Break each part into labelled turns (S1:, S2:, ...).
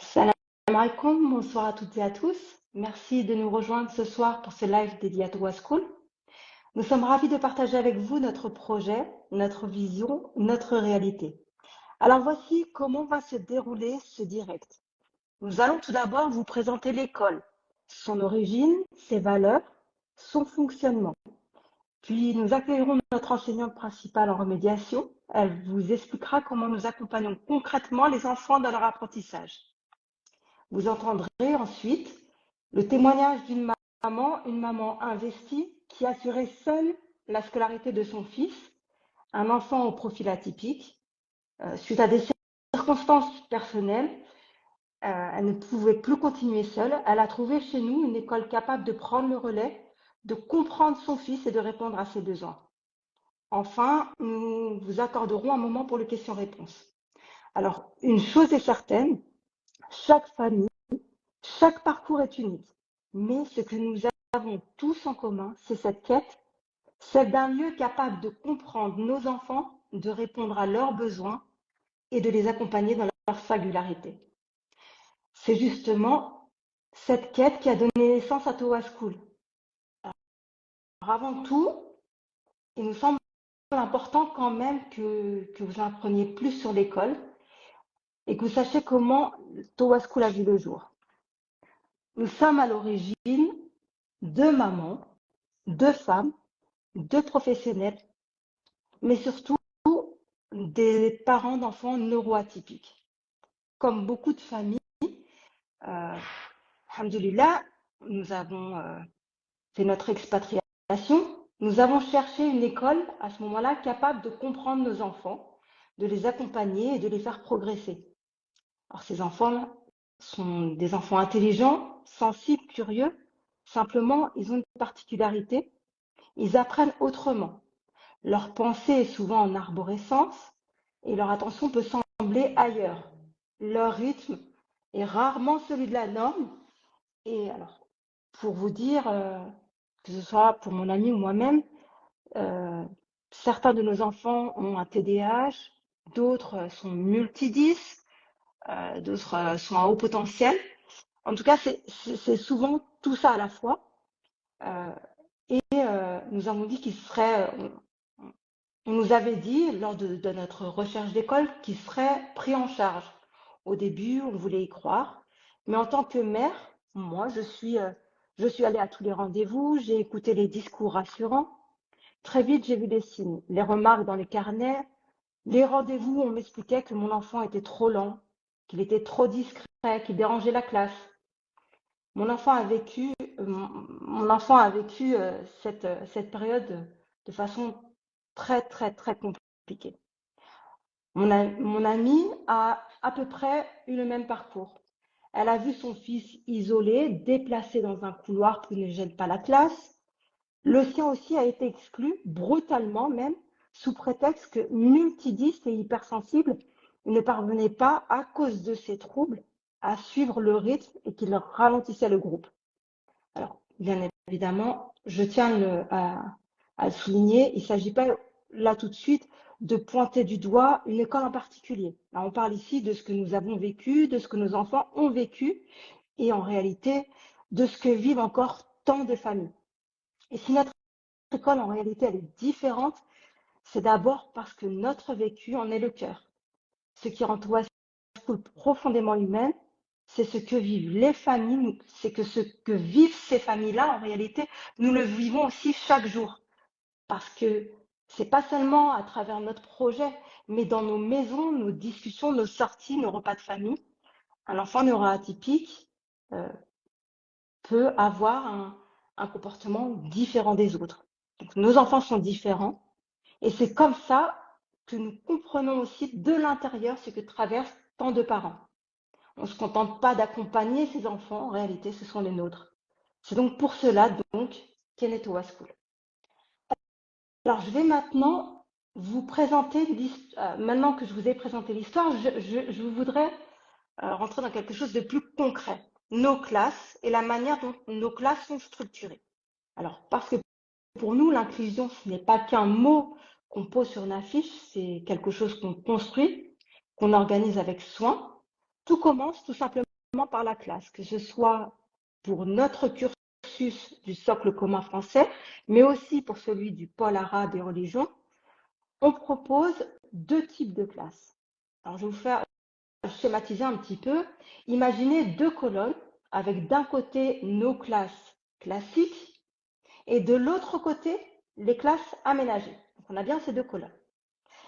S1: Salam alaikum, bonsoir à toutes et à tous. Merci de nous rejoindre ce soir pour ce live dédié à Towa School. Nous sommes ravis de partager avec vous notre projet, notre vision, notre réalité. Alors voici comment va se dérouler ce direct. Nous allons tout d'abord vous présenter l'école, son origine, ses valeurs, son fonctionnement. Puis nous accueillerons notre enseignante principale en remédiation. Elle vous expliquera comment nous accompagnons concrètement les enfants dans leur apprentissage. Vous entendrez ensuite le témoignage d'une maman investie qui assurait seule la scolarité de son fils, un enfant au profil atypique. Suite à des circonstances personnelles, elle ne pouvait plus continuer seule. Elle a trouvé chez nous une école capable de prendre le relais, de comprendre son fils et de répondre à ses besoins. Enfin, nous vous accorderons un moment pour les questions-réponses. Alors, une chose est certaine, chaque famille, chaque parcours est unique, mais ce que nous avons tous en commun, c'est cette quête, celle d'un lieu capable de comprendre nos enfants, de répondre à leurs besoins et de les accompagner dans leur singularité. C'est justement cette quête qui a donné naissance à Towa School. Alors avant tout, il nous semble important quand même que vous en appreniez plus sur l'école et que vous sachiez comment Towa School a vu le jour. Nous sommes à l'origine deux mamans, deux femmes, deux professionnels, mais surtout des parents d'enfants neuroatypiques. Comme beaucoup de familles, alhamdoulilah, nous avons fait notre expatriation. Nous avons cherché une école à ce moment-là capable de comprendre nos enfants, de les accompagner et de les faire progresser. Alors ces enfants-là sont des enfants intelligents, sensibles, curieux. Simplement, ils ont une particularité, ils apprennent autrement. Leur pensée est souvent en arborescence et leur attention peut sembler ailleurs. Leur rythme est rarement celui de la norme. Et alors, pour vous dire, que ce soit pour mon ami ou moi-même, euh, certains de nos enfants ont un TDAH, d'autres sont multidis, d'autres sont à haut potentiel. En tout cas, c'est souvent tout ça à la fois. Euh, nous avons dit qu'il serait, on nous avait dit, lors de notre recherche d'école, qu'il serait pris en charge. Au début, on voulait y croire, mais en tant que mère, moi, je suis allée à tous les rendez-vous, j'ai écouté les discours rassurants. Très vite, j'ai vu les signes, les remarques dans les carnets, les rendez-vous, on m'expliquait que mon enfant était trop lent, qu'il était trop discret, qu'il dérangeait la classe. Mon enfant a vécu, mon enfant a vécu cette période de façon très compliquée. Mon amie a à peu près eu le même parcours. Elle a vu son fils isolé, déplacé dans un couloir qui ne gêne pas la classe. Le sien aussi a été exclu, brutalement même, sous prétexte que multidis et hypersensible, il ne parvenait pas, à cause de ses troubles, à suivre le rythme et qu'il ralentissait le groupe. Alors, bien évidemment, je tiens à le souligner, il ne s'agit pas là tout de suite de pointer du doigt une école en particulier. Là, on parle ici de ce que nous avons vécu, de ce que nos enfants ont vécu et en réalité de ce que vivent encore tant de familles. Et si notre école en réalité elle est différente, c'est d'abord parce que notre vécu en est le cœur. Ce qui rend Towa School profondément humaine, c'est ce que vivent les familles, c'est que ce que vivent ces familles-là, en réalité, nous le vivons aussi chaque jour. Parce que c'est pas seulement à travers notre projet, mais dans nos maisons, nos discussions, nos sorties, nos repas de famille, un enfant neuroatypique euh, peut avoir un comportement différent des autres. Donc, nos enfants sont différents et c'est comme ça que nous comprenons aussi de l'intérieur ce que traversent tant de parents. On ne se contente pas d'accompagner ces enfants, en réalité, ce sont les nôtres. C'est donc pour cela qu'est née Towa School. Alors, je vais maintenant vous présenter l'histoire. Maintenant que je vous ai présenté l'histoire, je voudrais rentrer dans quelque chose de plus concret. Nos classes et la manière dont nos classes sont structurées. Alors, parce que pour nous, l'inclusion, ce n'est pas qu'un mot qu'on pose sur une affiche, c'est quelque chose qu'on construit, qu'on organise avec soin. Tout commence tout simplement par la classe, que ce soit pour notre cursus du socle commun français, mais aussi pour celui du pôle arabe et religion. On propose 2 types de classes. Alors, je vais vous faire schématiser un petit peu. Imaginez 2 colonnes avec d'un côté nos classes classiques et de l'autre côté les classes aménagées. Donc, on a bien ces 2 colonnes.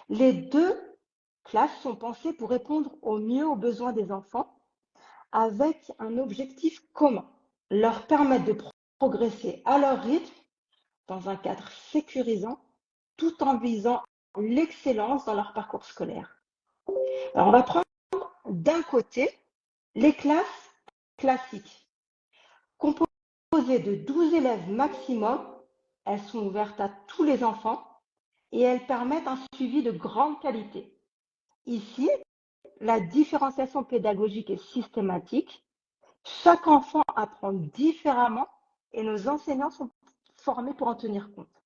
S1: Les 2 classes sont pensées pour répondre au mieux aux besoins des enfants avec un objectif commun, leur permettre de progresser à leur rythme dans un cadre sécurisant tout en visant l'excellence dans leur parcours scolaire. Alors, on va prendre d'un côté les classes classiques. Composées de 12 élèves maximum, elles sont ouvertes à tous les enfants et elles permettent un suivi de grande qualité. Ici, la différenciation pédagogique est systématique. Chaque enfant apprend différemment et nos enseignants sont formés pour en tenir compte.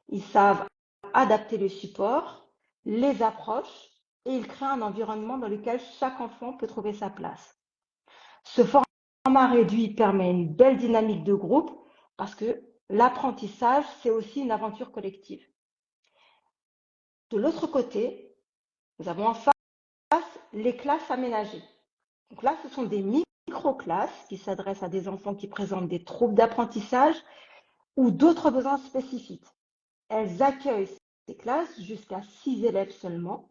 S1: Ils savent adapter les supports, les approches et ils créent un environnement dans lequel chaque enfant peut trouver sa place. Ce format réduit permet une belle dynamique de groupe parce que l'apprentissage, c'est aussi une aventure collective. De l'autre côté, nous avons en face les classes aménagées. Donc là, ce sont des micro-classes qui s'adressent à des enfants qui présentent des troubles d'apprentissage ou d'autres besoins spécifiques. Elles accueillent ces classes jusqu'à 6 élèves seulement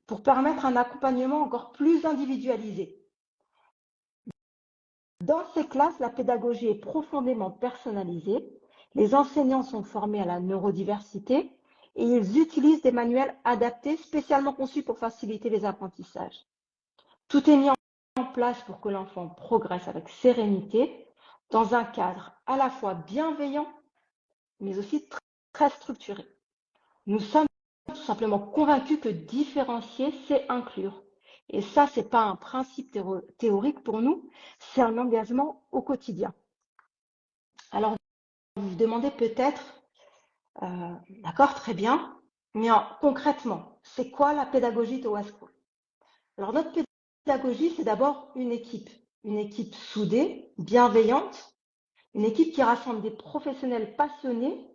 S1: pour permettre un accompagnement encore plus individualisé. Dans ces classes, la pédagogie est profondément personnalisée. Les enseignants sont formés à la neurodiversité et ils utilisent des manuels adaptés spécialement conçus pour faciliter les apprentissages. Tout est mis en place pour que l'enfant progresse avec sérénité dans un cadre à la fois bienveillant mais aussi très structuré. Nous sommes tout simplement convaincus que différencier, c'est inclure. Et ça, ce n'est pas un principe théorique pour nous, c'est un engagement au quotidien. Alors, vous vous demandez peut-être, d'accord, très bien, mais concrètement, c'est quoi la pédagogie de Wasco? Alors, notre pédagogie, c'est d'abord une équipe soudée, bienveillante, une équipe qui rassemble des professionnels passionnés,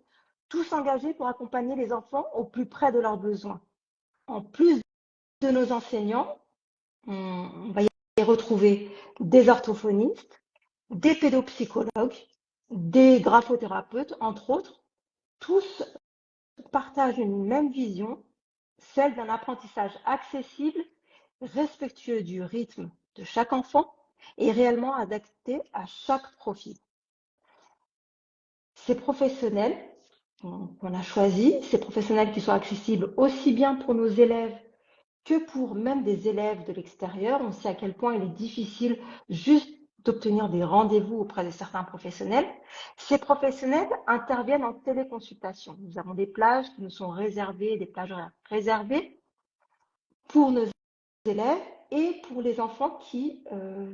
S1: tous engagés pour accompagner les enfants au plus près de leurs besoins. En plus de nos enseignants, on va y retrouver des orthophonistes, des pédopsychologues, des graphothérapeutes, entre autres. Tous partagent une même vision, celle d'un apprentissage accessible, respectueux du rythme de chaque enfant et réellement adapté à chaque profil. Ces professionnels qu'on a choisis, ces professionnels qui sont accessibles aussi bien pour nos élèves que pour même des élèves de l'extérieur. On sait à quel point il est difficile juste d'obtenir des rendez-vous auprès de certains professionnels. Ces professionnels interviennent en téléconsultation. Nous avons des plages qui nous sont réservées, des plages horaires réservées pour nos élèves et pour les enfants qui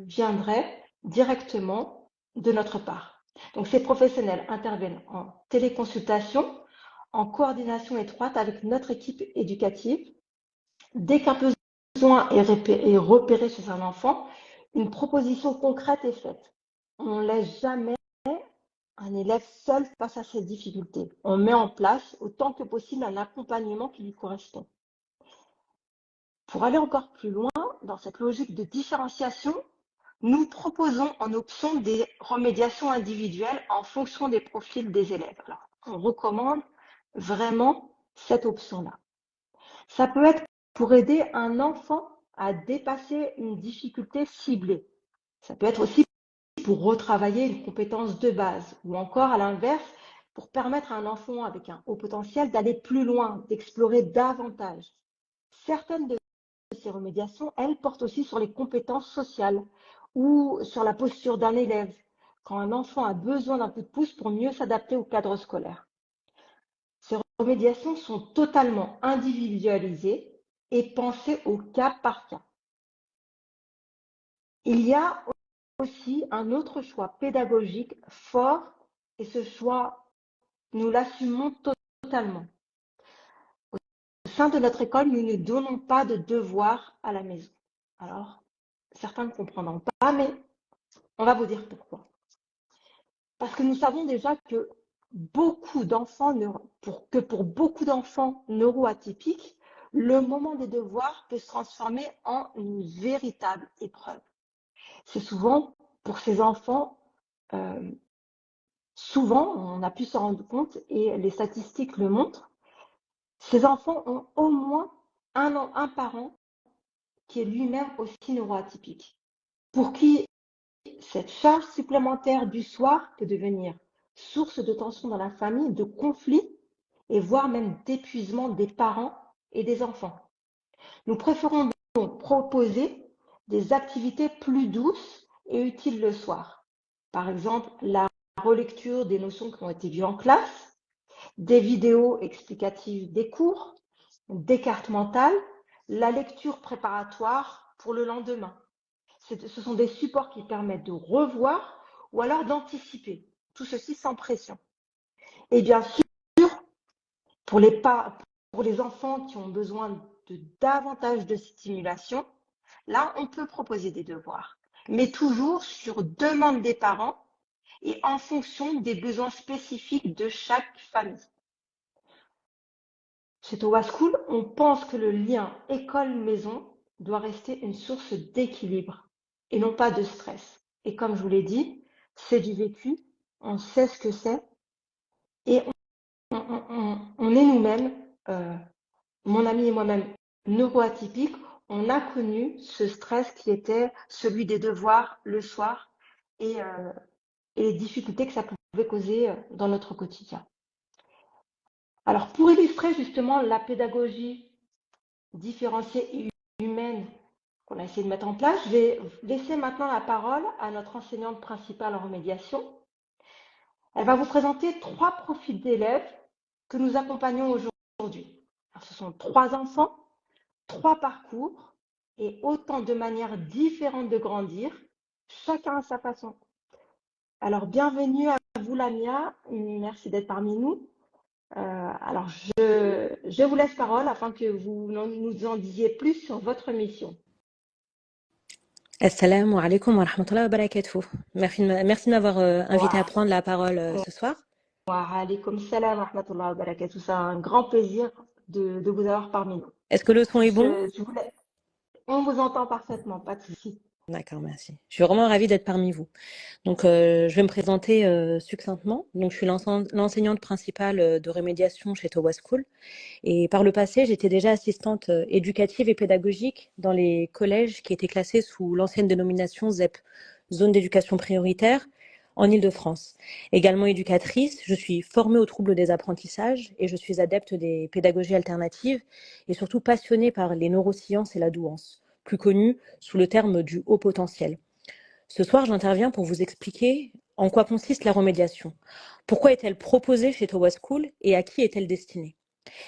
S1: viendraient directement de notre part. Donc ces professionnels interviennent en téléconsultation, en coordination étroite avec notre équipe éducative. Dès qu'un besoin est repéré chez un enfant, une proposition concrète est faite. On ne laisse jamais un élève seul face à ses difficultés. On met en place autant que possible un accompagnement qui lui correspond. Pour aller encore plus loin, dans cette logique de différenciation, nous proposons en option des remédiations individuelles en fonction des profils des élèves. Alors, on recommande vraiment cette option-là. Ça peut être pour aider un enfant à dépasser une difficulté ciblée. Ça peut être aussi pour retravailler une compétence de base ou encore à l'inverse, pour permettre à un enfant avec un haut potentiel d'aller plus loin, d'explorer davantage. Certaines de ces remédiations, elles, portent aussi sur les compétences sociales ou sur la posture d'un élève, quand un enfant a besoin d'un coup de pouce pour mieux s'adapter au cadre scolaire. Ces remédiations sont totalement individualisées et pensées au cas par cas. Il y a aussi un autre choix pédagogique fort et ce choix, nous l'assumons totalement. Au sein de notre école, nous ne donnons pas de devoirs à la maison. Alors, certains ne comprendront pas, mais on va vous dire pourquoi. Parce que nous savons déjà que pour beaucoup d'enfants neuroatypiques, le moment des devoirs peut se transformer en une véritable épreuve. C'est souvent pour ces enfants, euh, souvent, on a pu s'en rendre compte et les statistiques le montrent, ces enfants ont au moins un parent qui est lui-même aussi neuroatypique, pour qui cette charge supplémentaire du soir peut devenir source de tension dans la famille, de conflits et voire même d'épuisement des parents et des enfants. Nous préférons donc proposer des activités plus douces et utiles le soir. Par exemple, la relecture des notions qui ont été vues en classe, des vidéos explicatives des cours, des cartes mentales, la lecture préparatoire pour le lendemain. Ce sont des supports qui permettent de revoir ou alors d'anticiper. Tout ceci sans pression. Et bien sûr, pour les enfants qui ont besoin de davantage de stimulation, là, on peut proposer des devoirs, mais toujours sur demande des parents et en fonction des besoins spécifiques de chaque famille. Chez Towa School, on pense que le lien école-maison doit rester une source d'équilibre et non pas de stress. Et comme je vous l'ai dit, c'est du vécu, on sait ce que c'est et on est nous-mêmes, mon ami et moi-même, neuroatypiques, on a connu ce stress qui était celui des devoirs le soir et, euh, et les difficultés que ça pouvait causer dans notre quotidien. Alors, pour illustrer justement la pédagogie différenciée et humaine qu'on a essayé de mettre en place, je vais laisser maintenant la parole à notre enseignante principale en remédiation. Elle va vous présenter 3 profils d'élèves que nous accompagnons aujourd'hui. Ce sont 3 enfants, 3 parcours et autant de manières différentes de grandir, chacun à sa façon. Alors, bienvenue à vous, Lamia. Merci d'être parmi nous. Alors, je vous laisse parole afin que vous nous en disiez plus sur votre mission.
S2: Assalamu alaikum wa rahmatullahi wa barakatuh. Merci de m'avoir invité à prendre la parole ce soir.
S1: Wa alaikum salam wa rahmatullahi wa barakatuh. C'est un grand plaisir de vous avoir parmi nous.
S2: Est-ce que le son est bon?
S1: On vous entend parfaitement, pas de souci.
S2: D'accord, merci. Je suis vraiment ravie d'être parmi vous. Donc, je vais me présenter succinctement. Donc, je suis l'enseignante principale de remédiation chez Towa School. Et par le passé, j'étais déjà assistante éducative et pédagogique dans les collèges qui étaient classés sous l'ancienne dénomination ZEP, Zone d'éducation prioritaire, en Île-de-France. Également éducatrice, je suis formée aux troubles des apprentissages et je suis adepte des pédagogies alternatives et surtout passionnée par les neurosciences et la douance, plus connue sous le terme du haut potentiel. Ce soir, j'interviens pour vous expliquer en quoi consiste la remédiation. Pourquoi est-elle proposée chez Towa School et à qui est-elle destinée?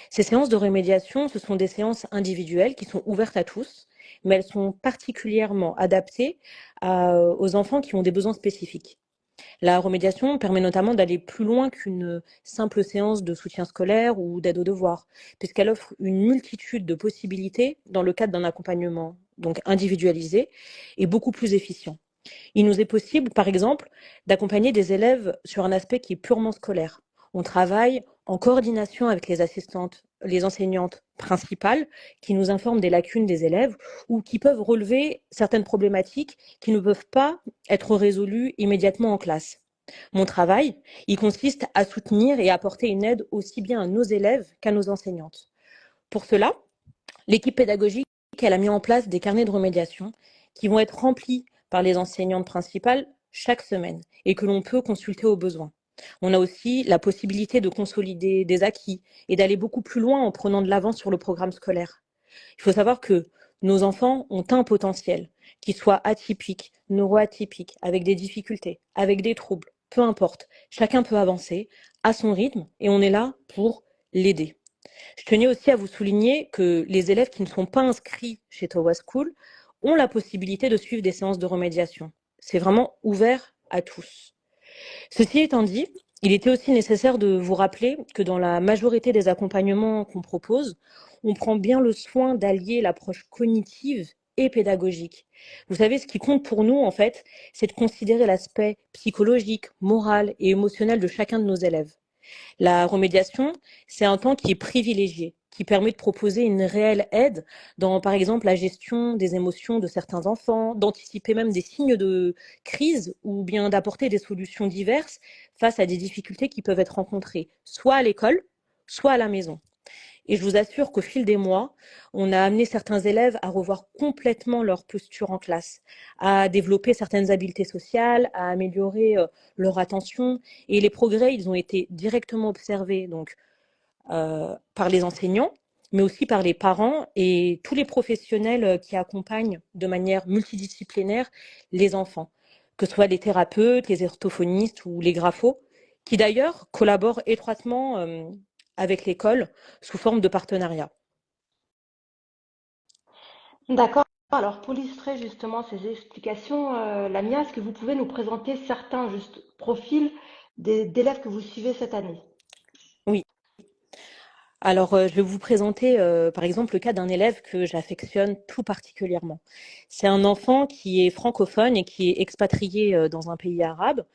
S2: Ces séances de remédiation, ce sont des séances individuelles qui sont ouvertes à tous, mais elles sont particulièrement adaptées aux enfants qui ont des besoins spécifiques. La remédiation permet notamment d'aller plus loin qu'une simple séance de soutien scolaire ou d'aide aux devoirs, puisqu'elle offre une multitude de possibilités dans le cadre d'un accompagnement donc individualisé et beaucoup plus efficient. Il nous est possible, par exemple, d'accompagner des élèves sur un aspect qui est purement scolaire. On travaille en coordination avec les assistantes, les enseignantes principales qui nous informent des lacunes des élèves ou qui peuvent relever certaines problématiques qui ne peuvent pas être résolues immédiatement en classe. Mon travail, il consiste à soutenir et à apporter une aide aussi bien à nos élèves qu'à nos enseignantes. Pour cela, l'équipe pédagogique, elle a mis en place des carnets de remédiation qui vont être remplis par les enseignantes principales chaque semaine et que l'on peut consulter au besoin. On a aussi la possibilité de consolider des acquis et d'aller beaucoup plus loin en prenant de l'avance sur le programme scolaire. Il faut savoir que nos enfants ont un potentiel, qu'il soit atypique, neuroatypique, avec des difficultés, avec des troubles, peu importe. Chacun peut avancer à son rythme et on est là pour l'aider. Je tenais aussi à vous souligner que les élèves qui ne sont pas inscrits chez Towa School ont la possibilité de suivre des séances de remédiation. C'est vraiment ouvert à tous. Ceci étant dit, il était aussi nécessaire de vous rappeler que dans la majorité des accompagnements qu'on propose, on prend bien le soin d'allier l'approche cognitive et pédagogique. Vous savez, ce qui compte pour nous, en fait, c'est de considérer l'aspect psychologique, moral et émotionnel de chacun de nos élèves. La remédiation, c'est un temps qui est privilégié, qui permet de proposer une réelle aide dans, par exemple, la gestion des émotions de certains enfants, d'anticiper même des signes de crise ou bien d'apporter des solutions diverses face à des difficultés qui peuvent être rencontrées, soit à l'école, soit à la maison. Et je vous assure qu'au fil des mois, on a amené certains élèves à revoir complètement leur posture en classe, à développer certaines habiletés sociales, à améliorer leur attention. Et les progrès, ils ont été directement observés donc par les enseignants, mais aussi par les parents et tous les professionnels qui accompagnent de manière multidisciplinaire les enfants, que ce soit les thérapeutes, les orthophonistes ou les graphos, qui d'ailleurs collaborent étroitement avec l'école sous forme de partenariat.
S1: D'accord. Alors, pour illustrer justement ces explications, Lamia, est-ce que vous pouvez nous présenter certains juste profils d'élèves que vous suivez cette année?
S2: Oui. Alors, je vais vous présenter, par exemple, le cas d'un élève que j'affectionne tout particulièrement. C'est un enfant qui est francophone et qui est expatrié, dans un pays arabe.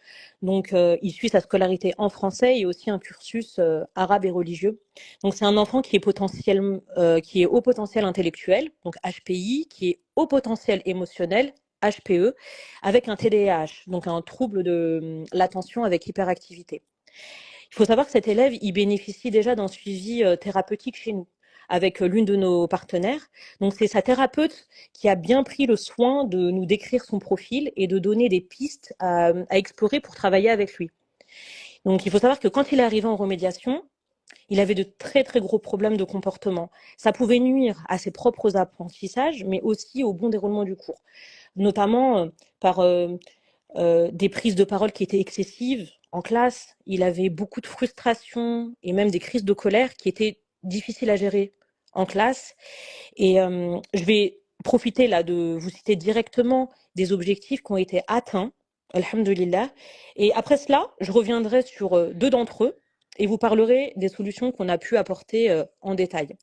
S2: Donc, il suit sa scolarité en français et aussi un cursus, arabe et religieux. Donc c'est un enfant qui est haut potentiel intellectuel, donc HPI, qui est haut potentiel émotionnel, HPE, avec un TDAH, donc un trouble de, l'attention avec hyperactivité. Il faut savoir que cet élève, il bénéficie déjà d'un suivi thérapeutique chez nous, avec l'une de nos partenaires. Donc c'est sa thérapeute qui a bien pris le soin de nous décrire son profil et de donner des pistes à explorer pour travailler avec lui. Donc il faut savoir que quand il est arrivé en remédiation, il avait de très très gros problèmes de comportement. Ça pouvait nuire à ses propres apprentissages, mais aussi au bon déroulement du cours, notamment par des prises de parole qui étaient excessives en classe. Il avait beaucoup de frustration et même des crises de colère qui étaient difficiles à gérer en classe. Et je vais profiter là de vous citer directement des objectifs qui ont été atteints, alhamdulillah. Et après cela, je reviendrai sur deux d'entre eux et vous parlerai des solutions qu'on a pu apporter en détail.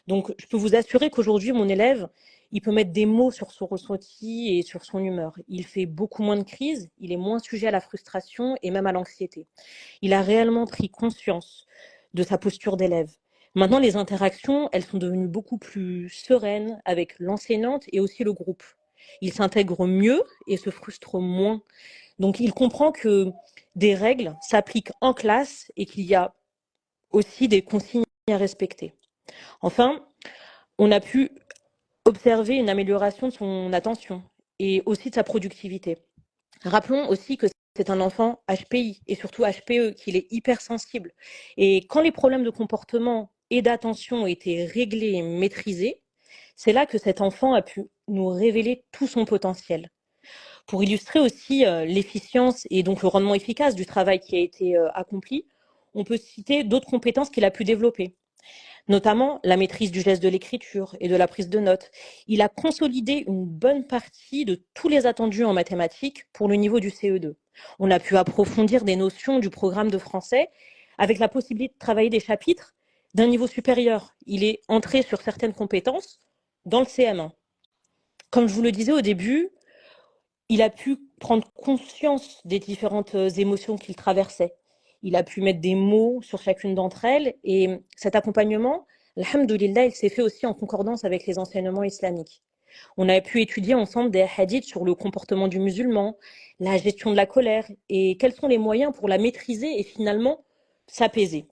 S2: Donc, je peux vous assurer qu'aujourd'hui, mon élève, il peut mettre des mots sur son ressenti et sur son humeur. Il fait beaucoup moins de crises, il est moins sujet à la frustration et même à l'anxiété. Il a réellement pris conscience de sa posture d'élève. Maintenant, les interactions, elles sont devenues beaucoup plus sereines avec l'enseignante et aussi le groupe. Il s'intègre mieux et se frustre moins. Donc, il comprend que des règles s'appliquent en classe et qu'il y a aussi des consignes à respecter. Enfin, on a pu observer une amélioration de son attention et aussi de sa productivité. Rappelons aussi que c'est un enfant HPI et surtout HPE, qu'il est hypersensible. Et quand les problèmes de comportement et d'attention ont été réglés et maîtrisés, c'est là que cet enfant a pu nous révéler tout son potentiel. Pour illustrer aussi l'efficience et donc le rendement efficace du travail qui a été accompli, on peut citer d'autres compétences qu'il a pu développer, notamment la maîtrise du geste de l'écriture et de la prise de notes. Il a consolidé une bonne partie de tous les attendus en mathématiques pour le niveau du CE2. On a pu approfondir des notions du programme de français avec la possibilité de travailler des chapitres d'un niveau supérieur. Il est entré sur certaines compétences dans le CM1. Comme je vous le disais au début, il a pu prendre conscience des différentes émotions qu'il traversait. Il a pu mettre des mots sur chacune d'entre elles et cet accompagnement, alhamdoulilah, il s'est fait aussi en concordance avec les enseignements islamiques. On a pu étudier ensemble des hadiths sur le comportement du musulman, la gestion de la colère et quels sont les moyens pour la maîtriser et finalement s'apaiser.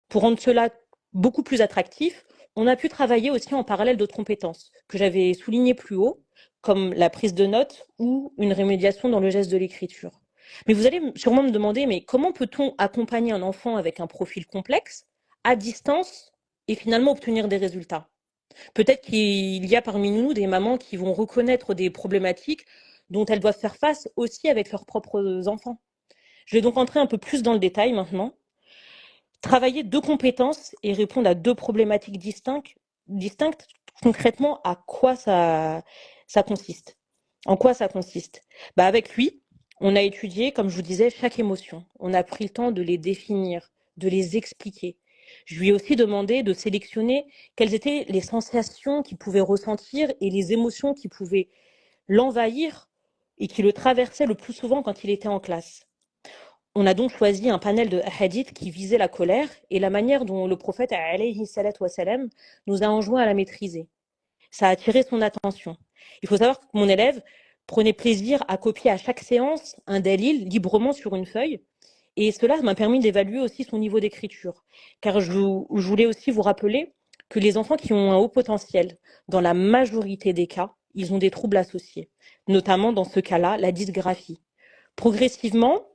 S2: Pour rendre cela beaucoup plus attractif, on a pu travailler aussi en parallèle d'autres compétences que j'avais soulignées plus haut, comme la prise de notes ou une rémédiation dans le geste de l'écriture. Mais vous allez sûrement me demander, mais comment peut-on accompagner un enfant avec un profil complexe, à distance, et finalement obtenir des résultats? Peut-être qu'il y a parmi nous des mamans qui vont reconnaître des problématiques dont elles doivent faire face aussi avec leurs propres enfants. Je vais donc entrer un peu plus dans le détail maintenant. Travailler deux compétences et répondre à deux problématiques distinctes, concrètement, à quoi ça consiste? En quoi ça consiste? Avec lui, on a étudié, comme je vous disais, chaque émotion. On a pris le temps de les définir, de les expliquer, Je lui ai aussi demandé de sélectionner quelles étaient les sensations qu'il pouvait ressentir et les émotions qui pouvaient l'envahir et qui le traversaient le plus souvent quand il était en classe. On a donc choisi un panel de hadiths qui visait la colère et la manière dont le prophète alayhi salatu wassalam, nous a enjoint à la maîtriser. Ça a attiré son attention. Il faut savoir que mon élève prenait plaisir à copier à chaque séance un dalil librement sur une feuille. Et cela m'a permis d'évaluer aussi son niveau d'écriture. Car je voulais aussi vous rappeler que les enfants qui ont un haut potentiel, dans la majorité des cas, ils ont des troubles associés. Notamment dans ce cas-là, la dysgraphie. Progressivement,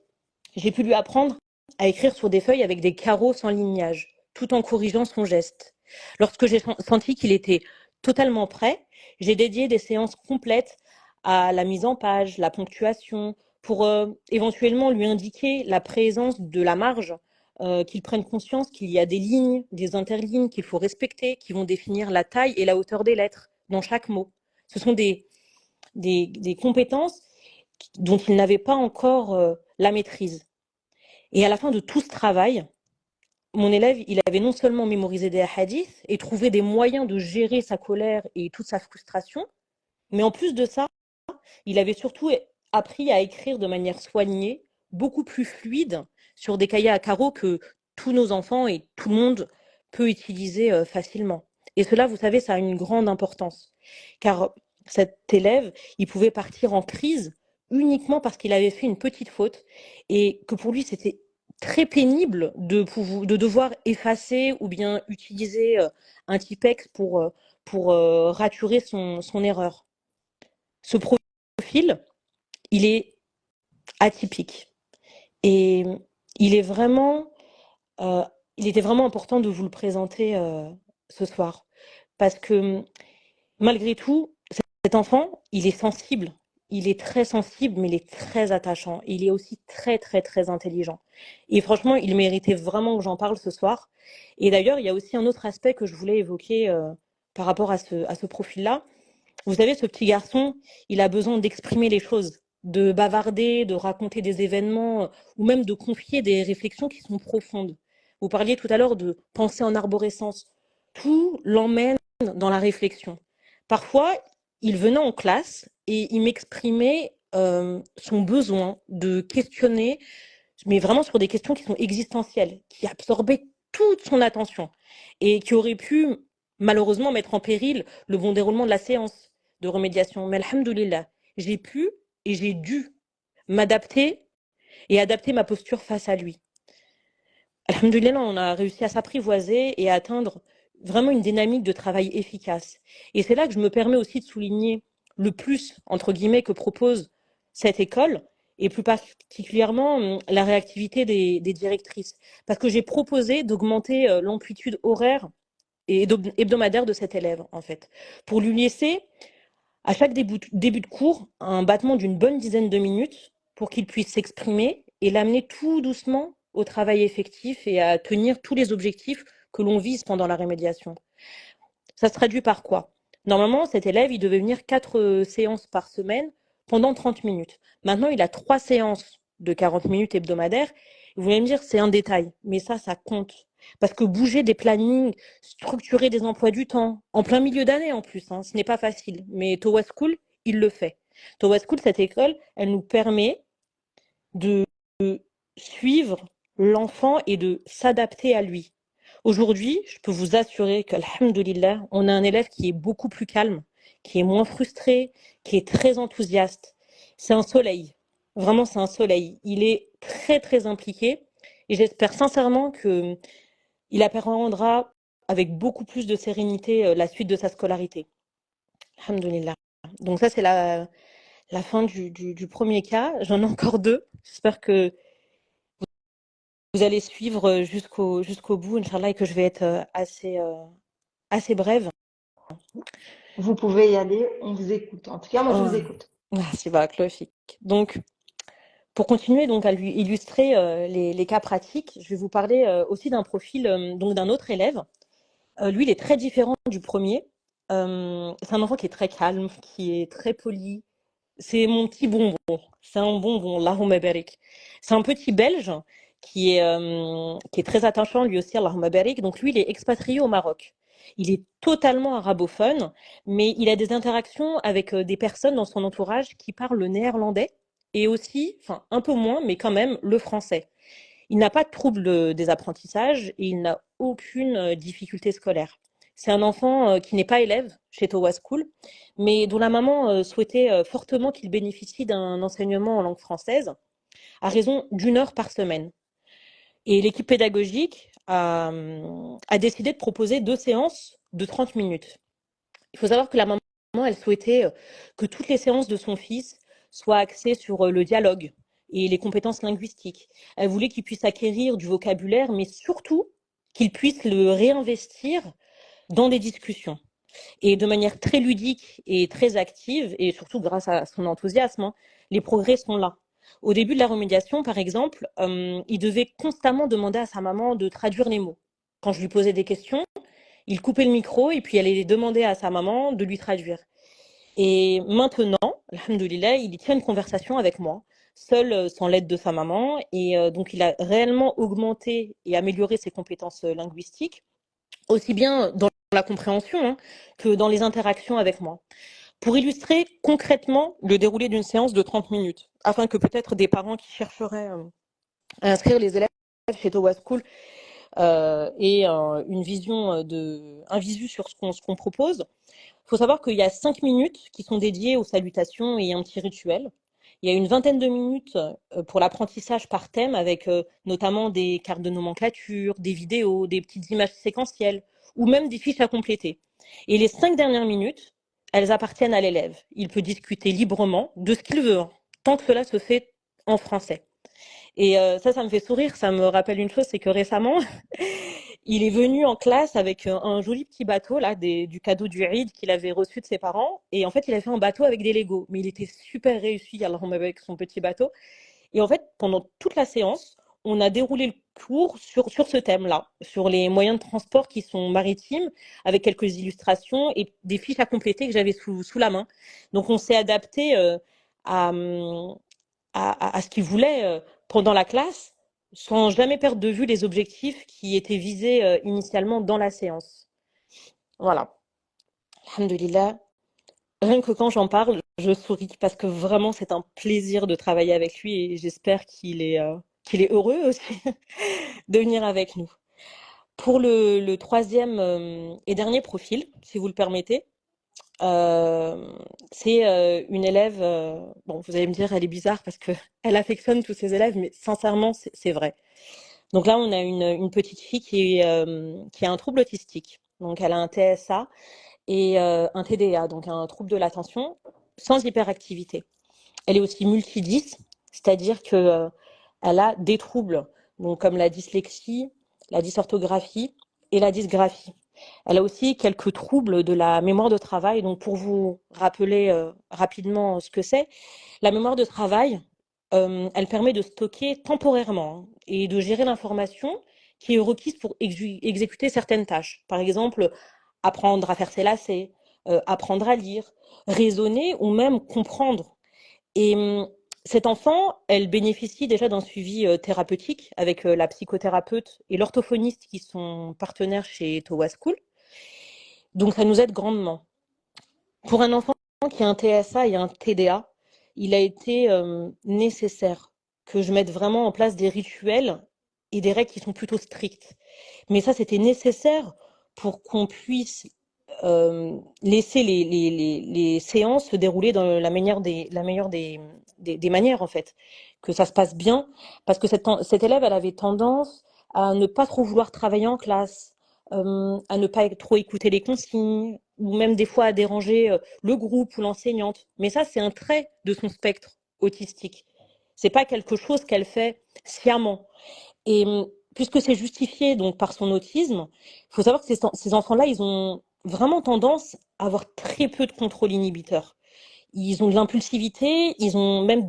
S2: j'ai pu lui apprendre à écrire sur des feuilles avec des carreaux sans lignage, tout en corrigeant son geste. Lorsque j'ai senti qu'il était totalement prêt, j'ai dédié des séances complètes à la mise en page, la ponctuation, pour éventuellement lui indiquer la présence de la marge, qu'il prenne conscience qu'il y a des lignes, des interlignes qu'il faut respecter, qui vont définir la taille et la hauteur des lettres dans chaque mot. Ce sont des compétences dont il n'avait pas encore la maîtrise. Et à la fin de tout ce travail, mon élève, il avait non seulement mémorisé des hadiths et trouvé des moyens de gérer sa colère et toute sa frustration, mais en plus de ça, il avait surtout appris à écrire de manière soignée, beaucoup plus fluide, sur des cahiers à carreaux que tous nos enfants et tout le monde peut utiliser facilement. Et cela, vous savez, ça a une grande importance. Car cet élève, il pouvait partir en crise uniquement parce qu'il avait fait une petite faute et que pour lui, c'était très pénible de devoir effacer ou bien utiliser un Tipex pour raturer son erreur. Ce profil, il est atypique. Et il est vraiment, euh, il était vraiment important de vous le présenter ce soir. Parce que malgré tout, cet enfant, il est sensible. Il est très sensible, mais il est très attachant. Il est aussi très, très, très intelligent. Et franchement, il méritait vraiment que j'en parle ce soir. Et d'ailleurs, il y a aussi un autre aspect que je voulais évoquer par rapport à ce profil-là. Vous savez, ce petit garçon, il a besoin d'exprimer les choses, de bavarder, de raconter des événements, ou même de confier des réflexions qui sont profondes. Vous parliez tout à l'heure de penser en arborescence. Tout l'emmène dans la réflexion. Parfois, il venait en classe et il m'exprimait son besoin de questionner, mais vraiment sur des questions qui sont existentielles, qui absorbaient toute son attention et qui auraient pu malheureusement mettre en péril le bon déroulement de la séance de remédiation. Mais alhamdoulilah, j'ai pu et j'ai dû m'adapter et adapter ma posture face à lui. Alhamdoulilah, on a réussi à s'apprivoiser et à atteindre vraiment une dynamique de travail efficace. Et c'est là que je me permets aussi de souligner le plus, entre guillemets, que propose cette école, et plus particulièrement la réactivité des directrices. Parce que j'ai proposé d'augmenter l'amplitude horaire et hebdomadaire de cet élève, en fait, pour lui laisser à chaque début de cours un battement d'une bonne dizaine de minutes pour qu'il puisse s'exprimer et l'amener tout doucement au travail effectif et à tenir tous les objectifs que l'on vise pendant la remédiation. Ça se traduit par quoi? Normalement, cet élève, il devait venir 4 séances par semaine pendant 30 minutes. Maintenant, il a 3 séances de 40 minutes hebdomadaires. Vous allez me dire, c'est un détail, mais ça compte. Parce que bouger des plannings, structurer des emplois du temps, en plein milieu d'année en plus, ce n'est pas facile. Mais Towa School, il le fait. Towa School, cette école, elle nous permet de suivre l'enfant et de s'adapter à lui. Aujourd'hui, je peux vous assurer qu'alhamdoulilah, on a un élève qui est beaucoup plus calme, qui est moins frustré, qui est très enthousiaste. C'est un soleil. Vraiment, c'est un soleil. Il est très, très impliqué et j'espère sincèrement qu'il apprendra avec beaucoup plus de sérénité la suite de sa scolarité. Alhamdoulilah. Donc ça, c'est la fin du premier cas. J'en ai encore 2. J'espère que vous allez suivre jusqu'au bout, Inch'Allah, et que je vais être assez brève.
S1: Vous pouvez y aller, on vous écoute. En tout cas, moi, je vous écoute.
S2: Merci, Barakloufik. Donc, pour continuer donc à lui illustrer les cas pratiques, je vais vous parler aussi d'un profil donc d'un autre élève. Lui, il est très différent du premier. C'est un enfant qui est très calme, qui est très poli. C'est mon petit bonbon. C'est un bonbon, Allahumma barik. C'est un petit Belge qui est très attachant, lui aussi, Allahumma barik. Donc lui, il est expatrié au Maroc. Il est totalement arabophone, mais il a des interactions avec des personnes dans son entourage qui parlent le néerlandais et aussi, enfin un peu moins, mais quand même, le français. Il n'a pas de trouble des apprentissages et il n'a aucune difficulté scolaire. C'est un enfant qui n'est pas élève chez Towa School, mais dont la maman souhaitait fortement qu'il bénéficie d'un enseignement en langue française à raison d'une heure par semaine. Et l'équipe pédagogique a décidé de proposer 2 séances de 30 minutes. Il faut savoir que la maman, elle souhaitait que toutes les séances de son fils soient axées sur le dialogue et les compétences linguistiques. Elle voulait qu'il puisse acquérir du vocabulaire, mais surtout qu'il puisse le réinvestir dans des discussions. Et de manière très ludique et très active, et surtout grâce à son enthousiasme, hein, les progrès sont là. Au début de la remédiation, par exemple, il devait constamment demander à sa maman de traduire les mots. Quand je lui posais des questions, il coupait le micro et puis elle allait demander à sa maman de lui traduire. Et maintenant, alhamdoulilah, il tient une conversation avec moi, seul, sans l'aide de sa maman. Et donc, il a réellement augmenté et amélioré ses compétences linguistiques, aussi bien dans la compréhension hein, que dans les interactions avec moi. Pour illustrer concrètement le déroulé d'une séance de 30 minutes, afin que peut-être des parents qui chercheraient à inscrire les élèves chez Towa School aient une vision un visu sur ce qu'on propose. Il faut savoir qu'il y a 5 minutes qui sont dédiées aux salutations et un petit rituel. Il y a une vingtaine de minutes pour l'apprentissage par thème avec notamment des cartes de nomenclature, des vidéos, des petites images séquentielles ou même des fiches à compléter. Et les 5 dernières minutes, elles appartiennent à l'élève. Il peut discuter librement de ce qu'il veut, hein, tant que cela se fait en français. Et ça me fait sourire, ça me rappelle une chose, c'est que récemment, il est venu en classe avec un joli petit bateau là, du cadeau du Eid qu'il avait reçu de ses parents. Et en fait, il avait fait un bateau avec des Legos. Mais il était super réussi alors avec son petit bateau. Et en fait, pendant toute la séance, on a déroulé le cours sur ce thème-là, sur les moyens de transport qui sont maritimes, avec quelques illustrations et des fiches à compléter que j'avais sous la main. Donc, on s'est adapté à, à ce qu'il voulait pendant la classe, sans jamais perdre de vue les objectifs qui étaient visés initialement dans la séance. Voilà. Alhamdulillah. Rien que quand j'en parle, je souris parce que vraiment c'est un plaisir de travailler avec lui et j'espère qu'il est heureux aussi de venir avec nous. Pour le troisième et dernier profil, si vous le permettez, c'est une élève, bon, vous allez me dire, elle est bizarre parce que elle affectionne tous ses élèves, mais sincèrement, c'est vrai. Donc là, on a une petite fille qui a un trouble autistique. Donc elle a un TSA et un TDA, donc un trouble de l'attention sans hyperactivité. Elle est aussi multidys, c'est-à-dire que elle a des troubles, donc comme la dyslexie, la dysorthographie et la dysgraphie. Elle a aussi quelques troubles de la mémoire de travail. Donc pour vous rappeler rapidement ce que c'est, la mémoire de travail, elle permet de stocker temporairement hein, et de gérer l'information qui est requise pour exécuter certaines tâches. Par exemple, apprendre à faire ses lacets, apprendre à lire, raisonner ou même comprendre. Et cette enfant, elle bénéficie déjà d'un suivi thérapeutique avec la psychothérapeute et l'orthophoniste qui sont partenaires chez Towa School. Donc ça nous aide grandement. Pour un enfant qui a un TSA et un TDA, il a été nécessaire que je mette vraiment en place des rituels et des règles qui sont plutôt strictes. Mais ça, c'était nécessaire pour qu'on puisse laisser les séances se dérouler dans la meilleure des manières, en fait. Que ça se passe bien. Parce que cette élève, elle avait tendance à ne pas trop vouloir travailler en classe, à ne pas trop écouter les consignes, ou même des fois à déranger le groupe ou l'enseignante. Mais ça, c'est un trait de son spectre autistique. C'est pas quelque chose qu'elle fait sciemment. Et puisque c'est justifié donc par son autisme, il faut savoir que ces enfants-là, ils ont vraiment tendance à avoir très peu de contrôle inhibiteur. Ils ont de l'impulsivité, ils ont même